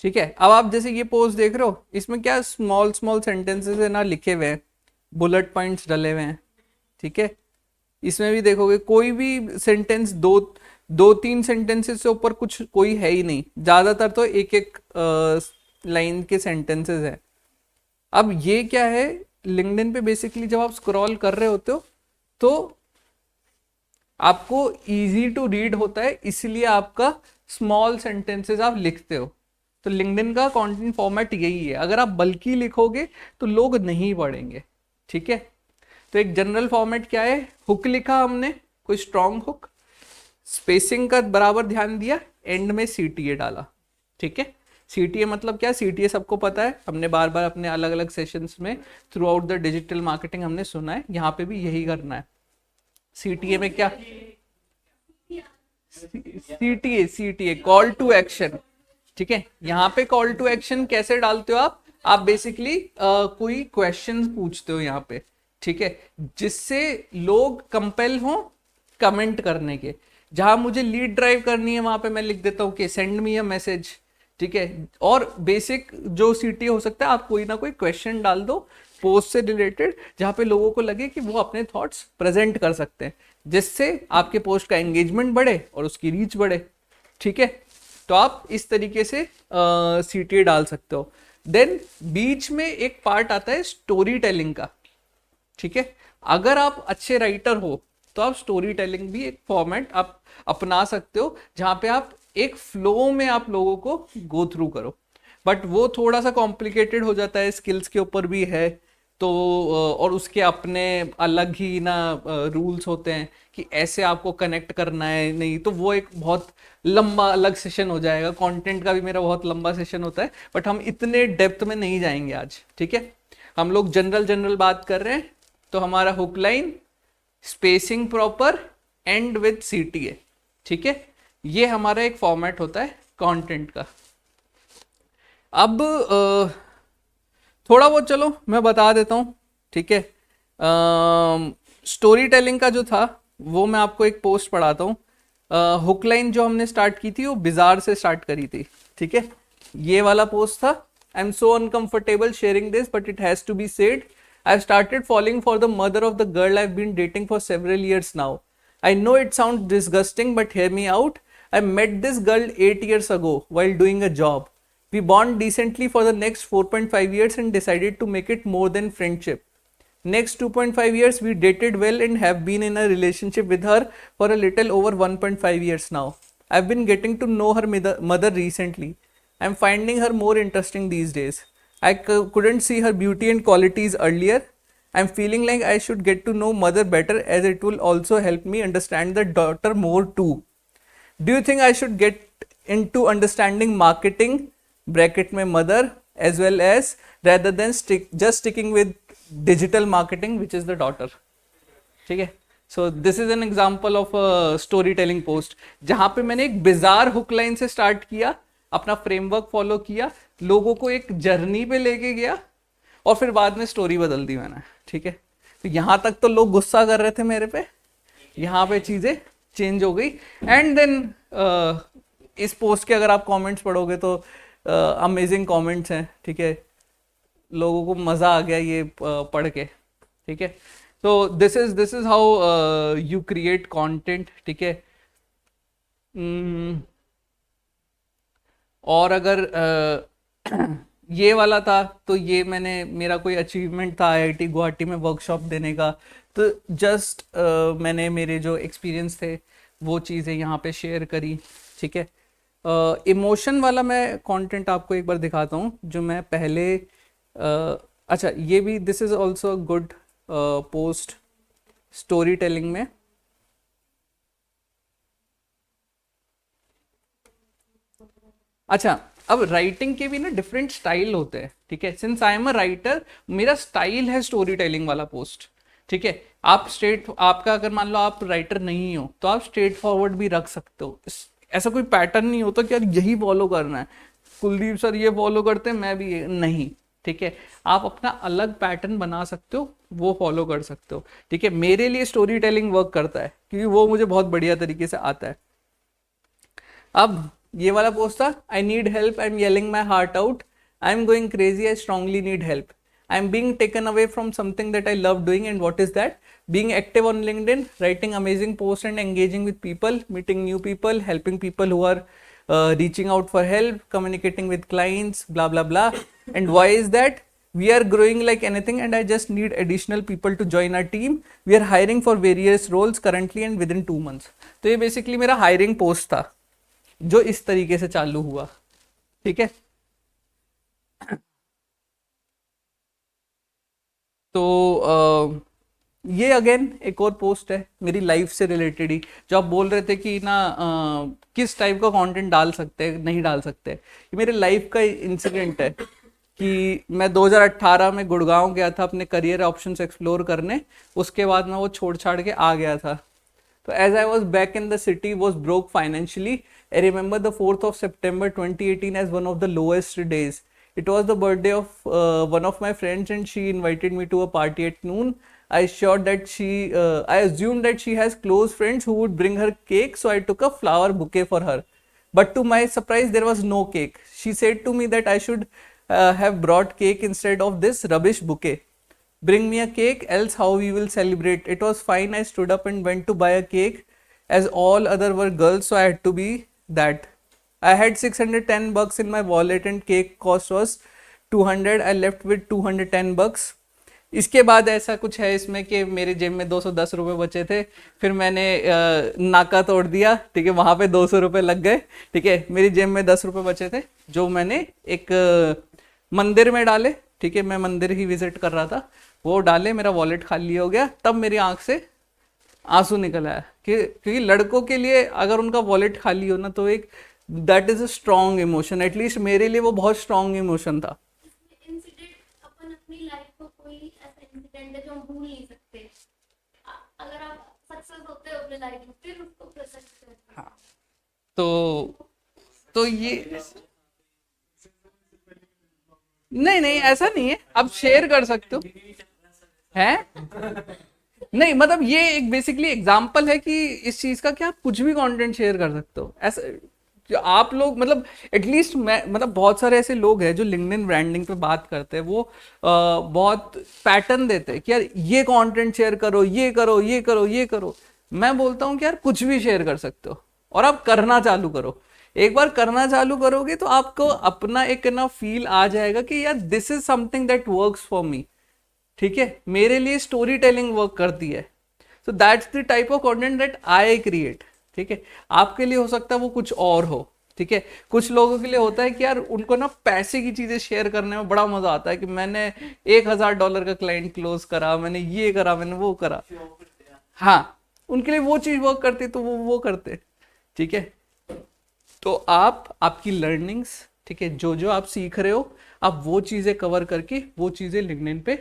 ठीक है। अब आप जैसे ये पोस्ट देख रहे हो, इसमें क्या स्मॉल स्मॉल सेंटेंसेस है ना लिखे हुए हैं, बुलेट पॉइंट्स डले हुए हैं। ठीक है, इसमें भी देखोगे कोई भी सेंटेंस दो तीन सेंटेंसेस से ऊपर कुछ कोई है ही नहीं, ज्यादातर तो एक एक लाइन के सेंटेंसेस है। अब ये क्या है, लिंक्डइन पे बेसिकली जब आप स्क्रॉल कर रहे होते हो तो आपको इजी टू रीड होता है, इसलिए आपका स्मॉल सेंटेंसेस आप लिखते हो। तो लिंक्डइन का कंटेंट फॉर्मेट यही है, अगर आप बल्कि लिखोगे तो लोग नहीं पढ़ेंगे। ठीक है, तो एक जनरल फॉर्मेट क्या है, हुक लिखा हमने, कोई स्ट्रॉन्ग हुक, स्पेसिंग का बराबर ध्यान दिया, एंड में CTA डाला। ठीक है, CTA मतलब क्या, CTA सबको पता है, हमने बार बार अपने अलग अलग सेशंस में through out the digital marketing हमने सुना है, यहाँ पे भी यही करना है। CTA में क्या, CTA कॉल टू एक्शन। ठीक है, यहाँ पे कॉल टू एक्शन कैसे डालते हो आप बेसिकली कोई क्वेश्चंस पूछते हो यहाँ पे। ठीक है, जिससे लोग कंपेल हो कमेंट करने के। जहां मुझे लीड ड्राइव करनी है वहां पे मैं लिख देता हूँ कि सेंड मी अ मैसेज। ठीक है, और बेसिक जो CTA हो सकता है, आप कोई ना कोई क्वेश्चन डाल दो पोस्ट से रिलेटेड, जहां पे लोगों को लगे कि वो अपने थॉट्स प्रेजेंट कर सकते हैं। जिससे आपके पोस्ट का एंगेजमेंट बढ़े और उसकी रीच बढ़े। ठीक है, तो आप इस तरीके से CTA डाल सकते हो। देन बीच में एक पार्ट आता है स्टोरी टेलिंग का। ठीक है, अगर आप अच्छे राइटर हो तो आप स्टोरी टेलिंग भी एक फॉर्मेट आप अपना सकते हो, जहां पे आप एक फ्लो में आप लोगों को गो थ्रू करो। बट वो थोड़ा सा कॉम्प्लिकेटेड हो जाता है, स्किल्स के ऊपर भी है तो, और उसके अपने अलग ही ना रूल्स होते हैं कि ऐसे आपको कनेक्ट करना है, नहीं तो वो एक बहुत लंबा अलग सेशन हो जाएगा। कंटेंट का भी मेरा बहुत लंबा सेशन होता है, बट हम इतने डेप्थ में नहीं जाएंगे आज। ठीक है, हम लोग जनरल बात कर रहे हैं। तो हमारा hook line, spacing proper, and with CTA। ठीक है, ये हमारा एक फॉर्मेट होता है कंटेंट का। अब थोड़ा बहुत चलो मैं बता देता हूँ। ठीक है, स्टोरी टेलिंग का जो था वो मैं आपको एक पोस्ट पढ़ाता हूँ। हुक लाइन जो हमने स्टार्ट की थी वो बिजार से स्टार्ट करी थी। ठीक है, ये वाला पोस्ट था। I am so uncomfortable sharing this but it has to be said. I've started falling for the mother of the girl I've been dating for several years now. I know it sounds disgusting, but hear me out. I met this girl 8 years ago while doing a job. We bond decently for the next 4.5 years and decided to make it more than friendship. Next 2.5 years we dated well and have been in a relationship with her for a little over 1.5 years now. I've been getting to know her mother recently. I'm finding her more interesting these days. I couldn't see her beauty and qualities earlier. I'm feeling like I should get to know mother better as it will also help me understand the daughter more too. Do you think I should get into understanding marketing bracket में mother as well as rather than just sticking with digital marketing which is the daughter? ठीक है, so this is an example of a storytelling post जहाँ पे मैंने एक bizarre hook line से start किया, अपना फ्रेमवर्क फॉलो किया, लोगों को एक जर्नी पे लेके गया और फिर बाद में स्टोरी बदल दी मैंने। ठीक है, तो यहाँ तक तो लोग गुस्सा कर रहे थे मेरे पे, यहाँ पे चीज़ें चेंज हो गई। एंड देन इस पोस्ट के अगर आप कमेंट्स पढ़ोगे तो अमेजिंग कमेंट्स हैं। ठीक है, लोगों को मज़ा आ गया ये पढ़ के। ठीक है, तो this is how you create content. ठीक है, और अगर ये वाला था तो ये मेरा कोई अचीवमेंट था IIT गुवाहाटी में वर्कशॉप देने का, तो जस्ट मैंने मेरे जो एक्सपीरियंस थे वो चीज़ें यहाँ पे शेयर करी। ठीक है, इमोशन वाला मैं कंटेंट आपको एक बार दिखाता हूँ जो मैं पहले अच्छा ये भी this is also good post story telling में। अच्छा, अब राइटिंग के भी ना डिफरेंट स्टाइल होते हैं। ठीक है, since I am a writer मेरा स्टाइल है स्टोरी टेलिंग वाला पोस्ट। ठीक है, आपका अगर मान लो आप राइटर नहीं हो तो आप स्ट्रेट फॉरवर्ड भी रख सकते हो। ऐसा कोई पैटर्न नहीं होता कि यार यही फॉलो करना है, कुलदीप सर ये फॉलो करते हैं मैं भी ये नहीं। ठीक है, आप अपना अलग पैटर्न बना सकते हो, वो फॉलो कर सकते हो। ठीक है, मेरे लिए स्टोरी टेलिंग वर्क करता है क्योंकि वो मुझे बहुत बढ़िया तरीके से आता है। अब ये वाला पोस्ट था, I need help, I am yelling my heart out, I am going crazy, I strongly need help, I am being taken away from something that I love doing and what is that, being active on LinkedIn, writing amazing posts and engaging with people, meeting new people, helping people who are reaching out for help, communicating with clients, blah blah blah. And why is that? We are growing like anything and I just need additional people to join our team. We are hiring for various roles currently and within 2 months. तो ये basically मेरा hiring post था जो इस तरीके से चालू हुआ। ठीक है, तो ये अगेन एक और पोस्ट है मेरी लाइफ से रिलेटेड ही, जो आप बोल रहे थे कि ना किस टाइप का कंटेंट डाल सकते हैं नहीं डाल सकते। ये मेरे लाइफ का इंसिडेंट है कि मैं 2018 में गुड़गांव गया था अपने करियर ऑप्शंस एक्सप्लोर करने, उसके बाद मैं वो छोड़ छाड़ के आ गया था। तो as I was back in the city was broke financially, I remember the 4th of September 2018 as one of the lowest days. It was the birthday of one of my friends and she invited me to a party at noon. I assumed that she has close friends who would bring her cake, so I took a flower bouquet for her. But to my surprise, there was no cake. She said to me that I should have brought cake instead of this rubbish bouquet. bring me a cake, else how we will celebrate. It was fine. I stood up and went to buy a cake, as all other were girls, so I had to be that. I had $610 in my wallet and cake cost was 200. I left with $210. इसके बाद ऐसा कुछ है इसमें कि मेरे जेब में 210 रुपये बचे थे, फिर मैंने नाका तोड़ दिया, ठीक है, वहाँ पे 200 रुपये लग गए, ठीक है, मेरी जेब में 10 रुपये बचे थे जो मैंने एक मंदिर में डाले, ठीक है, मैं मंदिर ही विजिट कर रहा था, वो डाले, मेरा वॉलेट खाली हो गया, तब मेरी आंख से आंसू निकल आया क्योंकि लड़कों के लिए अगर उनका वॉलेट खाली हो ना तो एक that is a strong emotion, at least मेरे लिए वो बहुत स्ट्रॉन्ग इमोशन था। इंसिडेंट अपन अपनी लाइफ को कोई ऐसा इंसिडेंट है जो हम भूल नहीं सकते। अगर आप सक्सेस होते हो अपनी लाइफ में फिर उसको प्रोसेस करते हो। तो ये नहीं ऐसा नहीं है, आप शेयर कर सकते हो हैं। नहीं मतलब ये एक बेसिकली एग्जांपल है कि इस चीज का कि आप कुछ भी कंटेंट शेयर कर सकते हो। ऐसा जो आप लोग मतलब एटलीस्ट मैं मतलब बहुत सारे ऐसे लोग हैं जो लिंक्डइन ब्रांडिंग पे बात करते हैं, वो बहुत पैटर्न देते हैं कि यार ये कंटेंट शेयर करो, ये करो, ये करो, ये करो। मैं बोलता हूँ कि यार कुछ भी शेयर कर सकते हो और आप करना चालू करो। एक बार करना चालू करोगे तो आपको अपना एक ना फील आ जाएगा कि यार this is something that works for me, ठीक है, मेरे लिए स्टोरी टेलिंग वर्क करती है। So that's the type of content that I create, ठीक है। आपके लिए हो सकता है वो कुछ और हो, ठीक है। कुछ लोगों के लिए होता है कि यार उनको ना पैसे की चीजें शेयर करने में बड़ा मजा आता है कि मैंने $1000 का क्लाइंट क्लोज करा, मैंने ये करा, मैंने वो करा। हाँ, उनके लिए वो चीज वर्क करती तो वो करते, ठीक है। तो आप आपकी लर्निंग्स, ठीक है, जो आप सीख रहे हो आप वो चीजें कवर करके वो चीजें लिंक्डइन पे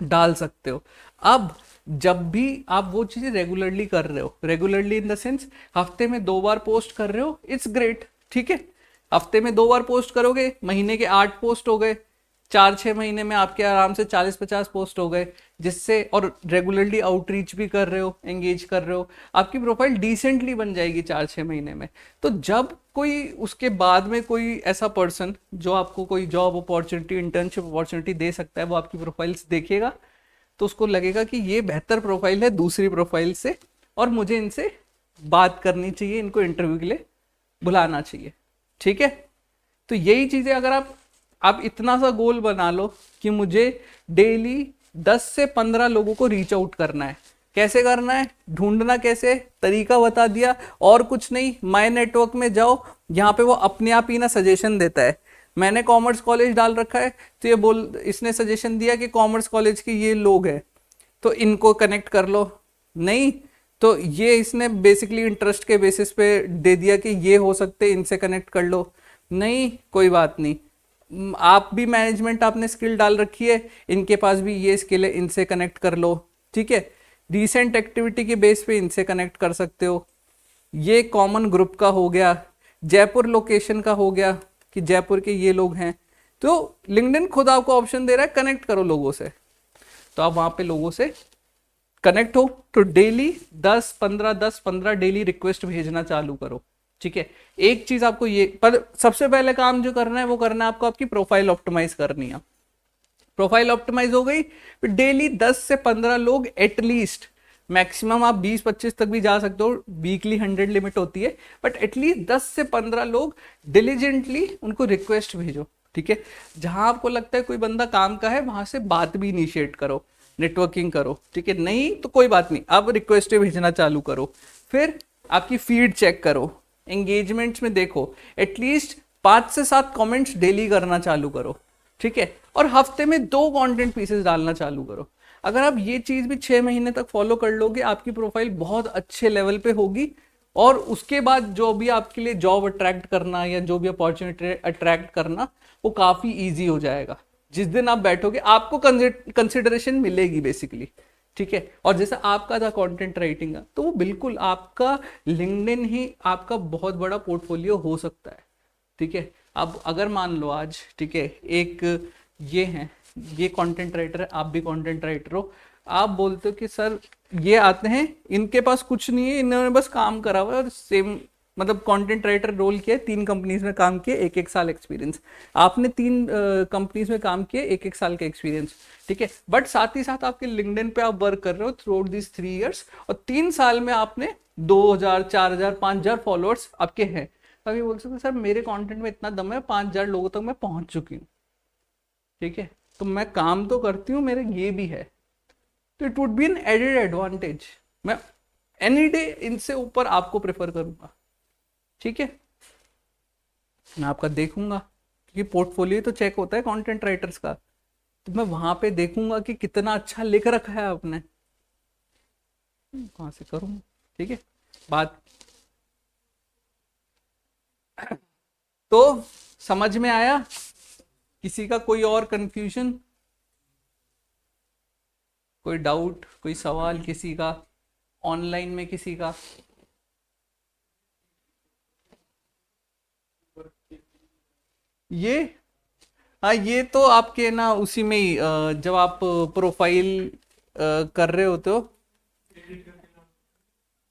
डाल सकते हो। अब जब भी आप वो चीजें रेगुलरली कर रहे हो, रेगुलरली इन द सेंस हफ्ते में 2 बार पोस्ट कर रहे हो, इट्स ग्रेट, ठीक है। हफ्ते में 2 बार पोस्ट करोगे, महीने के 8 पोस्ट हो गए, 4-6 महीने में आपके आराम से 40-50 पोस्ट हो गए, जिससे और रेगुलरली आउटरीच भी कर रहे हो, एंगेज कर रहे हो, आपकी प्रोफाइल डिसेंटली बन जाएगी 4-6 महीने में। तो जब कोई उसके बाद में कोई ऐसा पर्सन जो आपको कोई जॉब अपॉर्चुनिटी, इंटर्नशिप अपॉर्चुनिटी दे सकता है, वो आपकी प्रोफाइल्स देखेगा तो उसको लगेगा कि ये बेहतर प्रोफाइल है दूसरी प्रोफाइल से और मुझे इनसे बात करनी चाहिए, इनको इंटरव्यू के लिए बुलाना चाहिए, ठीक है। तो यही चीजें अगर आप इतना सा गोल बना लो कि मुझे डेली 10 से 15 लोगों को रीच आउट करना है। कैसे करना है, ढूंढना कैसे, तरीका बता दिया, और कुछ नहीं। माय नेटवर्क में जाओ, यहाँ पे वो अपने आप ही ना सजेशन देता है। मैंने कॉमर्स कॉलेज डाल रखा है तो ये इसने सजेशन दिया कि कॉमर्स कॉलेज के ये लोग हैं तो इनको कनेक्ट कर लो। नहीं तो ये इसने बेसिकली इंटरेस्ट के बेसिस पे दे दिया कि ये हो सकते, इनसे कनेक्ट कर लो। नहीं, कोई बात नहीं, आप भी मैनेजमेंट आपने स्किल डाल रखी है, इनके पास भी ये स्किल है, इनसे कनेक्ट कर लो, ठीक है। रिसेंट एक्टिविटी के बेस पे इनसे कनेक्ट कर सकते हो। ये कॉमन ग्रुप का हो गया, जयपुर लोकेशन का हो गया कि जयपुर के ये लोग हैं। तो लिंक्डइन खुद आपको ऑप्शन दे रहा है कनेक्ट करो लोगों से, तो आप वहां पे लोगों से कनेक्ट हो। तो डेली 10-15 डेली रिक्वेस्ट भेजना चालू करो, ठीक है। एक चीज आपको ये पर सबसे पहले काम जो करना है वो करना है आपको, आपकी प्रोफाइल ऑप्टिमाइज करनी है। प्रोफाइल ऑप्टिमाइज हो गई, फिर डेली 10 से 15 लोग एटलीस्ट, मैक्सिमम आप 20-25 तक भी जा सकते हो, वीकली 100 लिमिट होती है, बट एटलीस्ट 10 से 15 लोग डिलीजेंटली उनको रिक्वेस्ट भेजो, ठीक है। जहां आपको लगता है कोई बंदा काम का है वहां से बात भी इनिशिएट करो, नेटवर्किंग करो, ठीक है। नहीं तो कोई बात नहीं, अब रिक्वेस्ट भेजना चालू करो। फिर आपकी फीड चेक करो, एंगेजमेंट्स में देखो, एटलीस्ट 5 से 7 कमेंट्स डेली करना चालू करो, ठीक है। और हफ्ते में 2 कंटेंट पीसेस डालना चालू करो। अगर आप ये चीज भी 6 महीने तक फॉलो कर लोगे, आपकी प्रोफाइल बहुत अच्छे लेवल पे होगी। और उसके बाद जो भी आपके लिए जॉब अट्रैक्ट करना या जो भी अपॉर्चुनिटी अट्रैक्ट करना, वो काफी इजी हो जाएगा। जिस दिन आप बैठोगे आपको कंसिडरेशन मिलेगी बेसिकली, ठीक है। और जैसे आपका था कंटेंट राइटिंग का, तो वो बिल्कुल आपका लिंक्डइन ही आपका बहुत बड़ा पोर्टफोलियो हो सकता है, ठीक है। अब अगर मान लो आज, ठीक है, एक ये है, ये कंटेंट राइटर है, आप भी कंटेंट राइटर हो, आप बोलते हो कि सर ये आते हैं, इनके पास कुछ नहीं है, इन्होंने बस काम करा हुआ है और सेम मतलब कंटेंट राइटर रोल किया, 3 कंपनीज में काम किए, 1-1 साल एक्सपीरियंस। आपने 3 कंपनीज में काम किए, 1-1 साल का एक्सपीरियंस, ठीक है। बट साथ ही साथ आपके लिंक्डइन पे आप वर्क कर रहे हो थ्रू आउट दिस 3 इयर्स, और 3 साल में आपने 2000, 4000, 5000 फॉलोअर्स आपके हैं। अभी बोल सकते सर मेरे कंटेंट में इतना दम है, 5000 लोगों तक मैं पहुंच चुकी हूँ, ठीक है, तो मैं काम तो करती हूँ, मेरे ये भी है, तो it would be an added advantage. मैं एनी डे इनसे ऊपर आपको प्रेफर करूंगा, ठीक है। मैं आपका देखूंगा, क्योंकि पोर्टफोलियो तो चेक होता है कंटेंट राइटर्स का, तो मैं वहां पे देखूंगा कि कितना अच्छा लिख रखा है आपने, कहां से करूंगा, ठीक है। बात तो समझ में आया? किसी का कोई और कंफ्यूजन, कोई डाउट, कोई सवाल किसी का, ऑनलाइन में किसी का? ये हाँ, ये तो आपके ना उसी में ही जब आप प्रोफाइल कर रहे होते हो,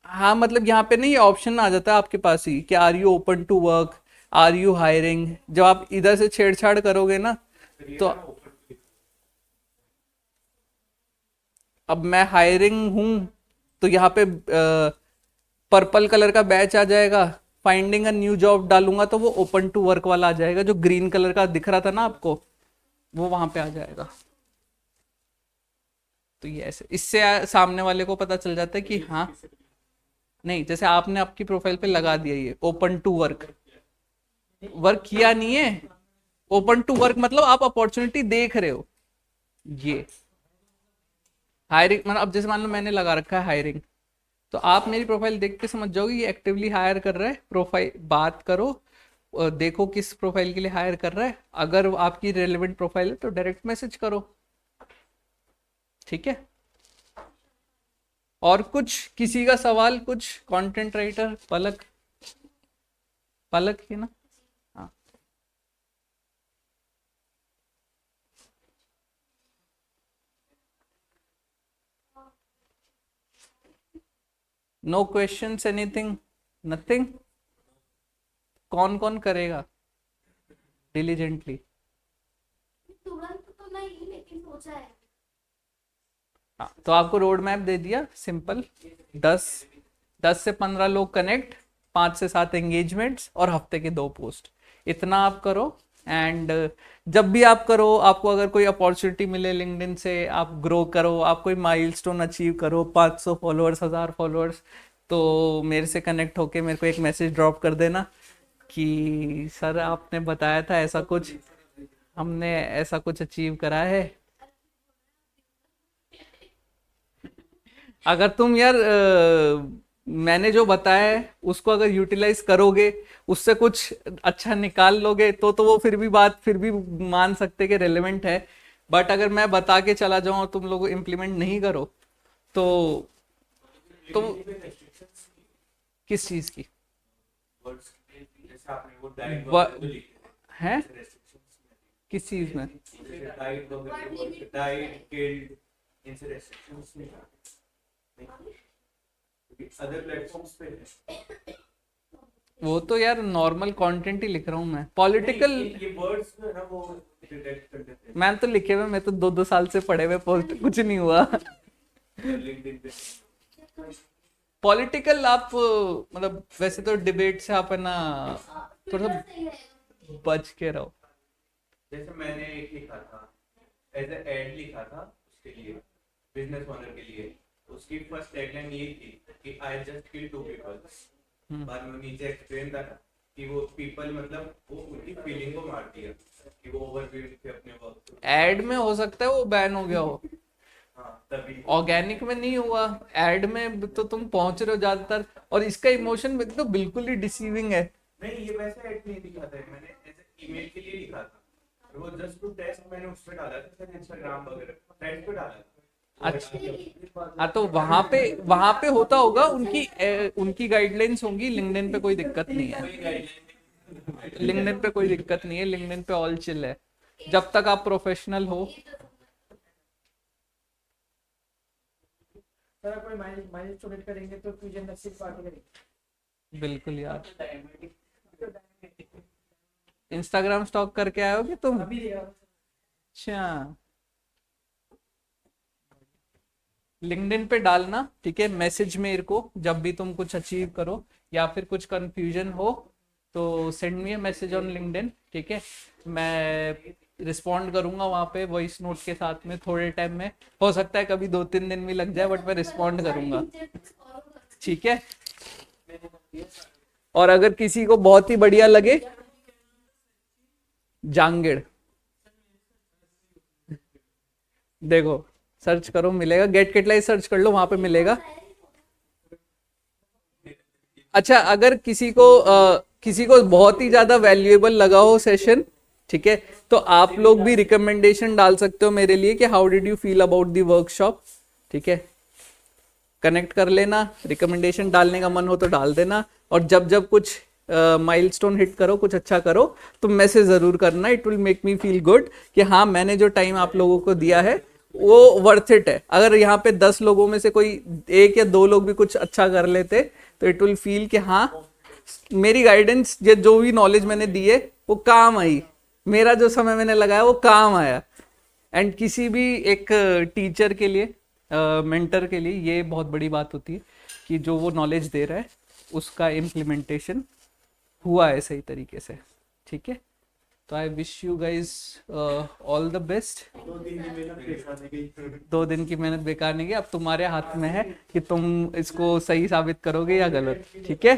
हाँ मतलब यहाँ पे नहीं ऑप्शन आ जाता है आपके पास ही कि are you open to work, are you hiring. जब आप इधर से छेड़छाड़ करोगे ना, तो अब मैं हायरिंग हूँ, तो यहाँ पे पर्पल कलर का बैच आ जाएगा, फाइंडिंग अ न्यू जॉब डालूंगा तो वो ओपन टू वर्क वाला आ जाएगा, जो ग्रीन कलर का दिख रहा था ना आपको, वो वहां पे आ जाएगा। तो ये ऐसे, इससे सामने वाले को पता चल जाता है कि हाँ, नहीं जैसे आपने आपकी प्रोफाइल पे लगा दिया ये ओपन टू वर्क, वर्क किया नहीं है, ओपन टू वर्क मतलब आप अपॉर्चुनिटी देख रहे हो। ये हायरिंग मतलब, अब जैसे मान लो मैंने लगा रखा है हायरिंग, तो आप मेरी प्रोफाइल देख के समझ जाओगे ये एक्टिवली हायर कर रहा है। प्रोफाइल बात करो, देखो किस प्रोफाइल के लिए हायर कर रहा है, अगर आपकी रेलेवेंट प्रोफाइल है तो डायरेक्ट मैसेज करो, ठीक है। और कुछ किसी का सवाल, कुछ कंटेंट राइटर पलक, पलक है ना, हाँ। No questions, anything, nothing? कौन कौन करेगा डिलीजेंटली? तुरंत तो नहीं, लेकिन सोचा है। हाँ, तो आपको रोड मैप दे दिया सिंपल, 10 से 15 लोग कनेक्ट, 5 से 7 एंगेजमेंट्स और हफ्ते के 2 पोस्ट, इतना आप करो। एंड जब भी आप करो, आपको अगर कोई अपॉर्चुनिटी मिले लिंक्डइन से, आप ग्रो करो, आप कोई माइलस्टोन अचीव करो, 500 फॉलोअर्स, 1000 फॉलोअर्स, तो मेरे से कनेक्ट होके मेरे को एक मैसेज ड्रॉप कर देना कि सर आपने बताया था ऐसा कुछ, हमने ऐसा कुछ अचीव करा है। अगर तुम यार मैंने जो बताया है उसको अगर यूटिलाइज करोगे, उससे कुछ अच्छा निकाल लोगे, तो वो फिर भी बात फिर भी मान सकते कि रेलेवेंट है। बट अगर मैं बता के चला जाऊं और तुम लोग इम्प्लीमेंट नहीं करो, तो किस चीज की है, किस चीज में? अदर प्लेटफॉर्म्स पे है। वो तो यार नॉर्मल कंटेंट ही लिख रहा हूँ मैं, पॉलिटिकल। ये वर्ड्स जो है ना वो डिटेक्ट कर देते हैं। मैंने तो लिखे हुए, मैं तो 2-2 साल से पढ़े हुए, पोस्ट कुछ नहीं हुआ। लिंक्डइन पे पॉलिटिकल आप मतलब वैसे तो डिबेट से आप है ना थोड़ा सा सही रहेगा। बच के रहो। जैसे मैंने एक लिखा था, एज ए एड लिखा था उसके लिए, बिजनेस ओनर के लिए, उसकी फर्स्ट टैगलाइन ये थी कि आई जस्ट किल 2 पीपल। बाद में नीचे एक्सप्लेन था कि वो पीपल मतलब वो उनकी फीलिंग को मार दिया कि वो ओवरवेल्ड थे अपने वर्क। एड में हो सकता है वो बैन हो गया हो, हाँ तभी। ऑर्गेनिक में नहीं हुआ। एड में तो तुम पहुंच रहे हो ज्यादातर, और इसका इमोशन तो बिल्कुल ही डिसीविंग है। नहीं ये वैसा एड नहीं लिखा था, मैंने एज ईमेल के लिए लिखा था, वो जस्ट टू टेस्ट मैंने उस पे डाला था, इंस्टाग्राम वगैरह टेस्ट पे डाला था। अच्छा, हाँ तो वहां पे होता होगा, उनकी गाइडलाइंस होंगी। लिंक्डइन पे कोई दिक्कत नहीं है, लिंक्डइन पे कोई दिक्कत नहीं है, लिंक्डइन पे ऑल चिल है जब तक आप प्रोफेशनल हो। सर कोई माइल डोनेट करेंगे तो फ्यूजन नक्सल पार्टी करेंगे। बिल्कुल यार। इंस्टाग्राम स्टॉक करके आए हो कि तुम? अभी दिया अच्छा, लिंक्डइन पे डालना, ठीक है, मैसेज मेरे को जब भी तुम कुछ अचीव करो या फिर कुछ कंफ्यूजन हो तो send me a message on LinkedIn, ठीक है। मैं रिस्पॉन्ड करूंगा वहाँ पे वॉइस नोट के साथ में थोड़े टाइम में, हो सकता है कभी 2-3 दिन भी लग जाए, बट मैं रिस्पॉन्ड करूंगा, ठीक है। और अगर किसी को बहुत ही बढ़िया लगे, जांगेड़ देखो, सर्च करो मिलेगा, गेट केटलाइज सर्च कर लो वहां पे मिलेगा। अच्छा, अगर किसी को बहुत ही ज्यादा वैल्यूएबल लगा हो सेशन, ठीक है, तो आप लोग भी रिकमेंडेशन डाल सकते हो मेरे लिए कि how did you feel about the workshop, ठीक है। कनेक्ट कर लेना, रिकमेंडेशन डालने का मन हो तो डाल देना, और जब जब कुछ माइलस्टोन हिट करो, कुछ अच्छा करो, तो मैसेज जरूर करना। It will make me feel good कि हाँ, मैंने जो टाइम आप लोगों को दिया है वो वर्थ इट है। अगर यहाँ पे 10 लोगों में से कोई 1 या 2 लोग भी कुछ अच्छा कर लेते तो इट विल फील कि हाँ, मेरी गाइडेंस, जो भी नॉलेज मैंने दी है वो काम आई, मेरा जो समय मैंने लगाया वो काम आया। एंड किसी भी एक टीचर के लिए, मेंटर के लिए ये बहुत बड़ी बात होती है कि जो वो नॉलेज दे रहा है उसका इम्प्लीमेंटेशन हुआ है सही तरीके से, ठीक है। तो I wish you guys all the best. 2 दिन की मेहनत बेकार नहीं गई, अब तुम्हारे हाथ में है कि तुम इसको सही साबित करोगे या गलत, ठीक है।